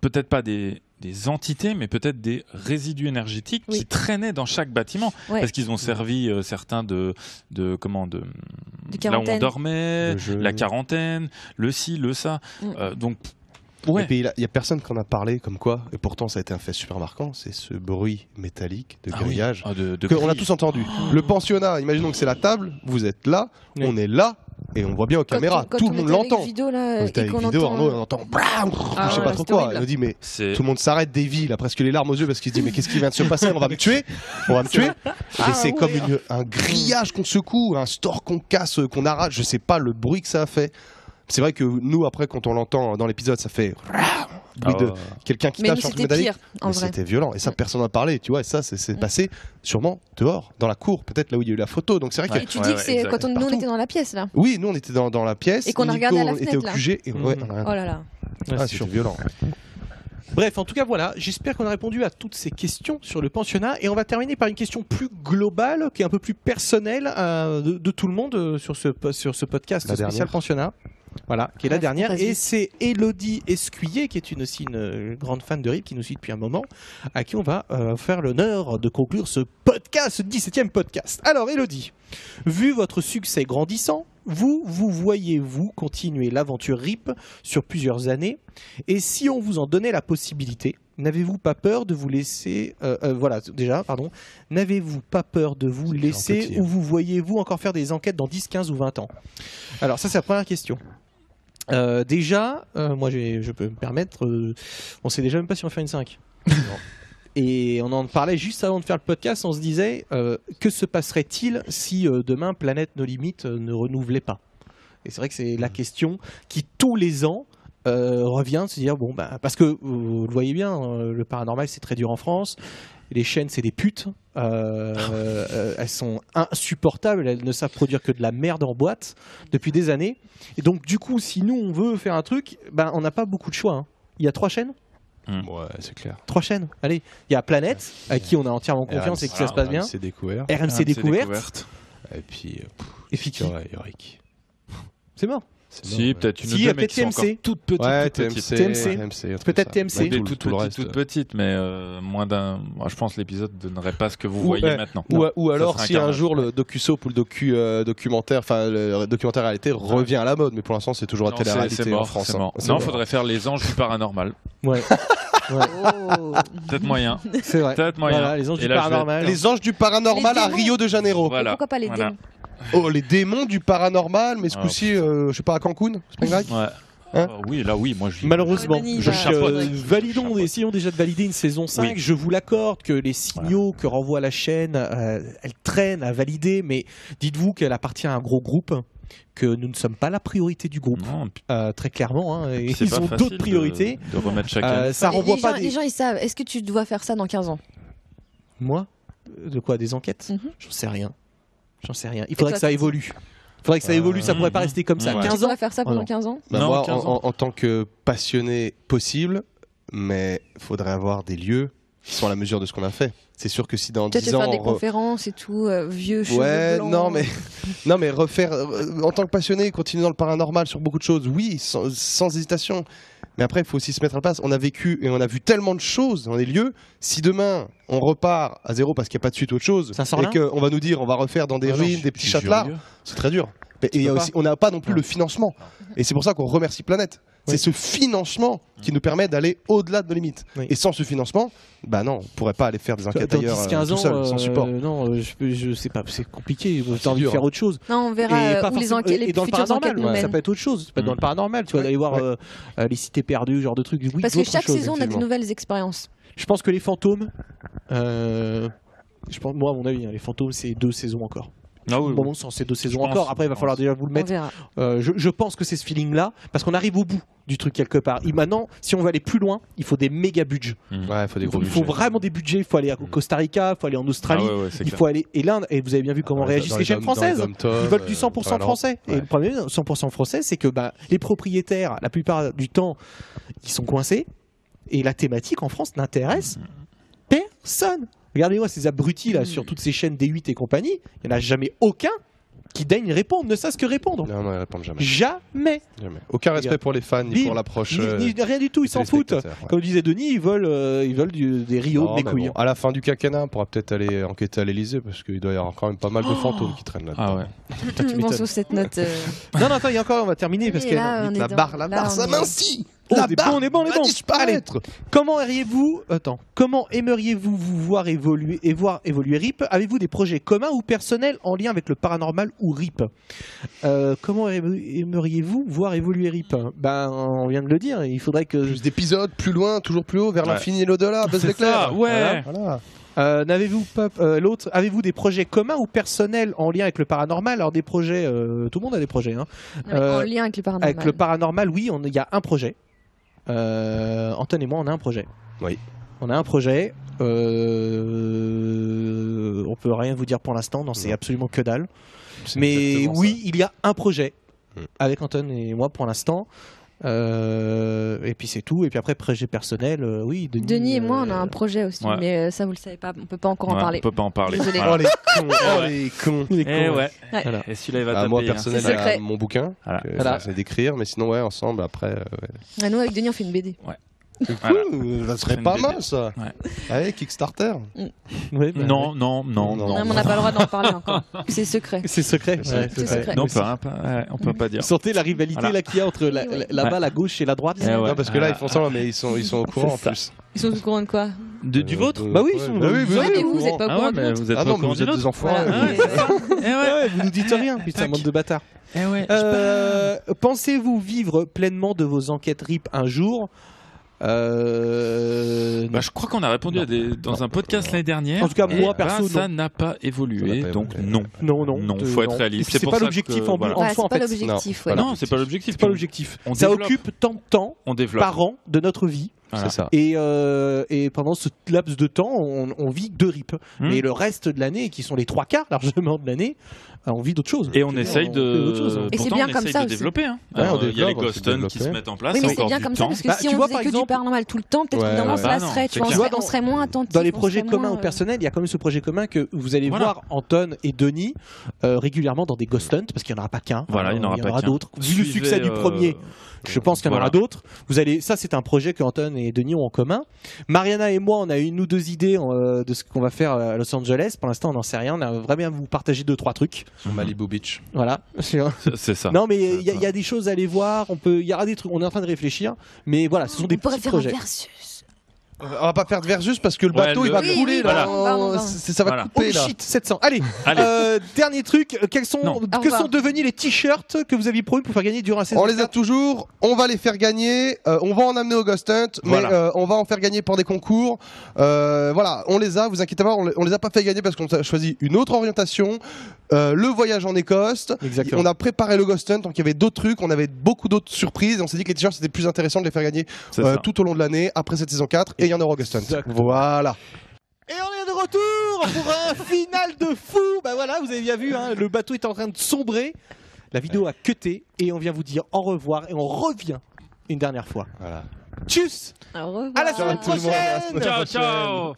peut-être pas des entités, mais peut-être des résidus énergétiques qui traînaient dans chaque bâtiment. Parce qu'ils ont servi certains de là où on dormait, la quarantaine, le ci, le ça. Donc Ouais. Et puis il y a personne qui en a parlé comme quoi, et pourtant ça a été un fait super marquant, c'est ce bruit métallique de grillage qu'on a tous entendu. Le pensionnat, imaginons que c'est la table, vous êtes là, Oui. on est là, et on voit bien aux caméras, Quand tout on le monde était avec l'entend. Vidéo, là, On était et avec qu'on vidéo, entend... Arnaud, on entend blam, Ah je sais ouais, pas trop c'était quoi. horrible. Il nous dit mais C'est tout le monde s'arrête Davy, il a presque les larmes aux yeux parce qu'il se dit mais qu'est-ce qui vient de se passer, on va me tuer, on va me tuer. Et c'est comme un grillage qu'on secoue, un store qu'on casse, qu'on arrache, je sais pas le bruit que ça a fait. C'est vrai que nous après quand on l'entend dans l'épisode ça fait bruit de quelqu'un qui Mais tape nous, sur le c'était métallique. pire, en Mais vrai. c'était violent et ça personne n'en a parlé, tu vois, et ça c'est passé sûrement dehors, dans la cour, peut-être là où il y a eu la photo. Donc c'est vrai Ouais. que Et tu dis que c'est exact. quand nous, on Partout. était dans la pièce, là. oui, nous on était dans la pièce Et qu'on a Nico regardé à la était au fenêtre, là. QG et ouais, on a Oh là là. c'était violent. Bref, en tout cas, voilà. J'espère qu'on a répondu à toutes ces questions sur le pensionnat. Et on va terminer par une question plus globale, qui est un peu plus personnelle de tout le monde sur ce podcast La spécial dernière. pensionnat. Voilà, qui est la Ouais, dernière. vas-y. Et c'est Elodie Escuyer, qui est aussi une grande fan de RIP, qui nous suit depuis un moment, à qui on va faire l'honneur de conclure ce podcast, ce 17e podcast. Alors, Elodie, vu votre succès grandissant, vous voyez-vous continuer l'aventure RIP sur plusieurs années? Et si on vous en donnait la possibilité, n'avez-vous pas peur de vous laisser... N'avez-vous pas peur de vous C'est laisser petit, hein. ou vous voyez-vous encore faire des enquêtes dans 10, 15 ou 20 ans? Alors ça, c'est la première question. Déjà, moi je peux me permettre, on sait déjà même pas si on va faire une 5. Et on en parlait juste avant de faire le podcast, on se disait que se passerait-il si demain Planète No Limites ne renouvelait pas? Et c'est vrai que c'est la question qui tous les ans revient de se dire bon bah parce que vous le voyez bien, le paranormal c'est très dur en France. Les chaînes, c'est des putes. Elles sont insupportables. Elles ne savent produire que de la merde en boîte depuis des années. Et donc, du coup, si nous, on veut faire un truc, ben, on n'a pas beaucoup de choix. Hein. Il y a 3 chaînes. Ouais, c'est clair. 3 chaînes. Allez, il y a Planète, à qui on a entièrement confiance et que ça se passe bien. C'est découvert. RMC Découverte. Et puis Et puis qui Yorick. C'est mort. Si, peut-être une Si, il y a autre, mais peut-être qui sont TMC. encore toutes petites. Ouais, toutes petites. TMC. Peut-être TMC. Des Tout toutes le petites, reste. toutes petites, mais moins d'un. Moi, je pense que l'épisode donnerait pas ce que vous Ou- voyez ouais. maintenant. Ou Ça alors serait un si un carnage. jour le docu-soap ou le documentaire, enfin le documentaire réalité revient à la mode, mais pour l'instant c'est toujours la Non, télé-réalité c'est mort, en France. c'est hein. mort. C'est Non, mort. faudrait faire les anges du paranormal. Ouais, Oh. Peut-être moyen. c'est vrai. Peut-être moyen. Voilà, les anges Et du là, je vais- paranormal. Les anges du paranormal Les à démons. Rio de Janeiro. Voilà. Pourquoi pas les Voilà. démons? Oh, les démons du paranormal, mais ce Ah, coup-ci, je sais pas, à Cancun, Spring Break. Ouais. Hein Oui, là, oui, moi je dis. Malheureusement, Ouais, Denis, je bah, chapeaute. validons, Chapeaute. essayons déjà de valider une saison 5. Oui. Je vous l'accorde que les signaux que renvoie la chaîne, elles traînent à valider, mais dites-vous qu'elle appartient à un gros groupe, que nous ne sommes pas la priorité du groupe, Non, puis très clairement. Hein, et c'est ils pas ont facile d'autres priorités. De remettre chacun. Ça renvoie les, pas gens, des... les gens, ils savent. Est-ce que tu dois faire ça dans 15 ans? Moi De quoi? Des enquêtes? Mhm. J'en sais rien. Il faudrait toi, que ça tu- évolue. Ça évolue, ça pourrait pas rester comme ça. Ouais. 15 Tu ans dois faire ça Oh pendant non. 15 ans? Bah, Non, moi, 15 ans. en tant que passionné possible, mais faudrait avoir des lieux qui sont à la mesure de ce qu'on a fait. C'est sûr que si dans Peut-être 10 faire ans... des conférences et tout, vieux cheveux Ouais, blancs. non mais refaire en tant que passionné, continuer dans le paranormal sur beaucoup de choses, oui, sans hésitation. Mais après, il faut aussi se mettre à la place. On a vécu et on a vu tellement de choses dans les lieux. Si demain on repart à zéro parce qu'il n'y a pas de suite ou autre chose, Ça sort et là qu'on va nous dire on va refaire dans des ruines, des petits châtelards, c'est très dur. Et il y a aussi, on n'a pas non plus le financement. Et c'est pour ça qu'on remercie Planète. Oui. C'est ce financement qui nous permet d'aller au-delà de nos limites. Oui. Et sans ce financement, bah non, on pourrait pas aller faire des enquêtes Dans ailleurs 10-15 tout ans, seul, sans support. non, je sais pas, c'est compliqué. T'as c'est envie de dur, faire hein. autre chose. Non, on verra pas où les, forcément- enquêtes, les et dans le futures paranormal, enquêtes nous ça mènent. peut être autre chose. Ça peut être dans le paranormal, tu vas aller voir les cités perdues, genre de trucs. Oui, Parce que d'autres chaque choses, saison, on a des effectivement. nouvelles expériences. Je pense que les fantômes, je pense, moi à mon avis, hein, les fantômes c'est 2 saisons encore. Ah oui, Dans mon sens, c'est 2 saisons pense, encore. Après, il va je falloir pense. déjà vous le On mettre. verra. Je pense que c'est ce feeling-là, parce qu'on arrive au bout du truc quelque part. Et maintenant, si on veut aller plus loin, il faut des méga budgets. Ouais, il faut des Il gros faut budgets. vraiment des budgets. Il faut aller au Costa Rica, il faut aller en Australie. Ah ouais, ouais, c'est Il clair. faut aller. Et là, et vous avez bien vu comment réagissent les chaînes françaises. Ils veulent du 100% français. Et le problème, 100% français, c'est que les propriétaires, la plupart du temps, ils sont coincés. Et la thématique en France n'intéresse personne. Regardez-moi ces abrutis là sur toutes ces chaînes D8 et compagnie. Il n'y en a jamais aucun qui daigne répondre, ne serait-ce que répondre. Non, non, ils répondent jamais. Jamais. Jamais. Aucun respect pour les fans, ni Bim. pour l'approche. Rien du tout, ils s'en foutent. téléspectateurs, ouais. Comme disait Denis, ils veulent des rios Non, de mes mais couilles. bon, à la fin du quinquennat, on pourra peut-être aller enquêter à l'Elysée parce qu'il doit y avoir quand même pas mal de fantômes qui traînent là-dedans. Ah ouais. Tu Bon, m'étonnes. sur cette note. Non, attends, il y a encore, on va terminer parce Et que là, on est La dans- barre là, on est- s'amincit. La on est barre bon, on est bon, on est va bon. disparaître. Comment aimeriez-vous vous voir évoluer RIP? Avez-vous des projets communs ou personnels en lien avec le paranormal ou RIP? Comment aimeriez-vous voir évoluer RIP? Ben, on vient de le dire, il faudrait que... Plus d'épisodes, plus loin, toujours plus haut, vers Ouais. l'infini et l'au-delà, buzz C'est l'éclair. ça, ouais. Voilà. N'avez-vous pas l'autre? Avez-vous des projets communs ou personnels en lien avec le paranormal? Alors des projets, tout le monde a des projets. Hein. En lien avec le paranormal. Avec le paranormal, oui, il y a un projet. Anton et moi, on a un projet. Oui. On a un projet. On peut rien vous dire pour l'instant, non, c'est Non. absolument que dalle. C'est Mais exactement oui, il y a un projet Mm. avec Anton et moi pour l'instant. Et puis c'est tout. Et puis après, projet personnel, oui. Denis et moi, on a un projet aussi, ouais. mais ça, vous le savez pas. On peut pas encore en Ouais, parler. On peut pas en parler. Désolé. ça. Voilà. Oh les cons, oh les cons. Les Eh cons. ouais. Voilà. Et celui-là, il va Ah, taper. moi hein. personnel, C'est il y a secret. mon bouquin Voilà. que Voilà. j'essaie d'écrire, mais sinon ouais ensemble après. Ouais. Ah, nous, avec Denis, on fait une BD. Voilà. Ça serait Une pas BD. mal ça. Ouais. Allez Kickstarter. Ouais, bah, Non, non, non, Non. non. Non, mais on n'a pas le droit d'en parler encore. C'est secret. C'est secret. C'est Ouais, c'est secret. Non, on peut pas dire. Vous sentez la rivalité Voilà. là qu'il y a entre Oui. là-bas, la gauche et la droite? Eh ouais. Non parce que là ils font ça, mais ils sont au courant en ça. plus. Ils sont au courant de quoi? Du vôtre Bah oui, ils sont- bah oui, vous bah êtes oui, au vous courant. êtes pas au Ah courant ouais, de mais l'autre. vous êtes Ah pas non, au mais courant vous du êtes nôtre. des enfants. Voilà. Eh ouais. Ouais, vous nous dites rien, putain, Tac. bande de bâtards. Eh ouais. Pensez-vous vivre pleinement de vos enquêtes RIP un jour? Bah, je crois qu'on a répondu dans un podcast l'année dernière. En tout cas, Et moi, perso, ça non. n'a pas Ça évolué, n'a pas donc évolué. non. Non, Non, faut être non. réaliste. Et puis, C'est C'est pour pas ça l'objectif que, en voilà. en Ouais, soi, en c'est pas fait. l'objectif. Non. ouais. Non, c'est pas l'objectif. C'est pas l'objectif. On Ça développe. occupe tant de temps On développe. par an de notre vie. Voilà. C'est ça. Et pendant ce laps de temps, on vit de RIP. Et le reste de l'année, qui sont les 3/4 largement de l'année, on vit d'autres choses. Et on essaye fait d'autres choses. de. Et c'est Pourtant, bien on comme essaye ça de aussi. développer. Hein. Ouais, on Il y a les développe, on ghost essaie de hunts qui se développer. mettent en place. Oui, mais encore c'est bien du comme ça, temps. parce que Bah, si tu on vois, faisait par que du exemple- paranormal tout le temps, peut-être Ouais, qu'évidemment, ouais. on se Ah non, lasserait. c'est Tu vois, clair. on serait moins attentif. Dans les on projets serait communs moins, ou personnels, il y a quand même ce projet commun que vous allez Voilà. voir Anton et Denis régulièrement dans des ghost hunts, parce qu'il n'y en aura pas qu'un. Voilà, il n'y en aura pas qu'un. d'autres. Vu le Suivez, succès du premier, je pense qu'il y en aura voilà. d'autres. Ça c'est un projet que Anton et Denis ont en commun. Mariana et moi, on a une ou deux idées de ce qu'on va faire à Los Angeles. Pour l'instant, on n'en sait rien. On aimerait bien vous partager 2-3 trucs. Sur Malibu Beach. Voilà. C'est ça. Non, mais il y a des choses à aller voir. Il y aura des trucs. On est en train de réfléchir. Mais voilà, ce sont des On pourrait petits faire projets. un versus. On va pas faire de versus parce que le Ouais, bateau il le- va Oui, couler oui, là. pardon. Ça va Voilà. couper Oh là. shit, 700. Allez, Allez. dernier truc. Non. Au Que revoir. sont devenus les t-shirts que vous aviez promis pour faire gagner durant la saison On les a toujours, on va les faire gagner, on va en amener au Ghost Hunt, mais Voilà. on va en faire gagner pour des concours. Voilà, on les a, vous inquiétez pas, on les a pas fait gagner parce qu'on a choisi une autre orientation, le voyage en Écosse. Exactement. On a préparé le Ghost Hunt, donc il y avait d'autres trucs, on avait beaucoup d'autres surprises, et on s'est dit que les t-shirts c'était plus intéressant de les faire gagner C'est ça. tout au long de l'année, après cette saison 4, et il y en aura au Ghost Hunt. Exactement. Voilà. Et on est de retour pour un final de fou. Bah voilà, vous avez bien vu, hein, le bateau est en train de sombrer. La vidéo a cuté et on vient vous dire au revoir et on revient une dernière fois. Voilà. Tchuss. Au revoir. À la semaine tout le monde, à la prochaine. semaine Ciao, ciao.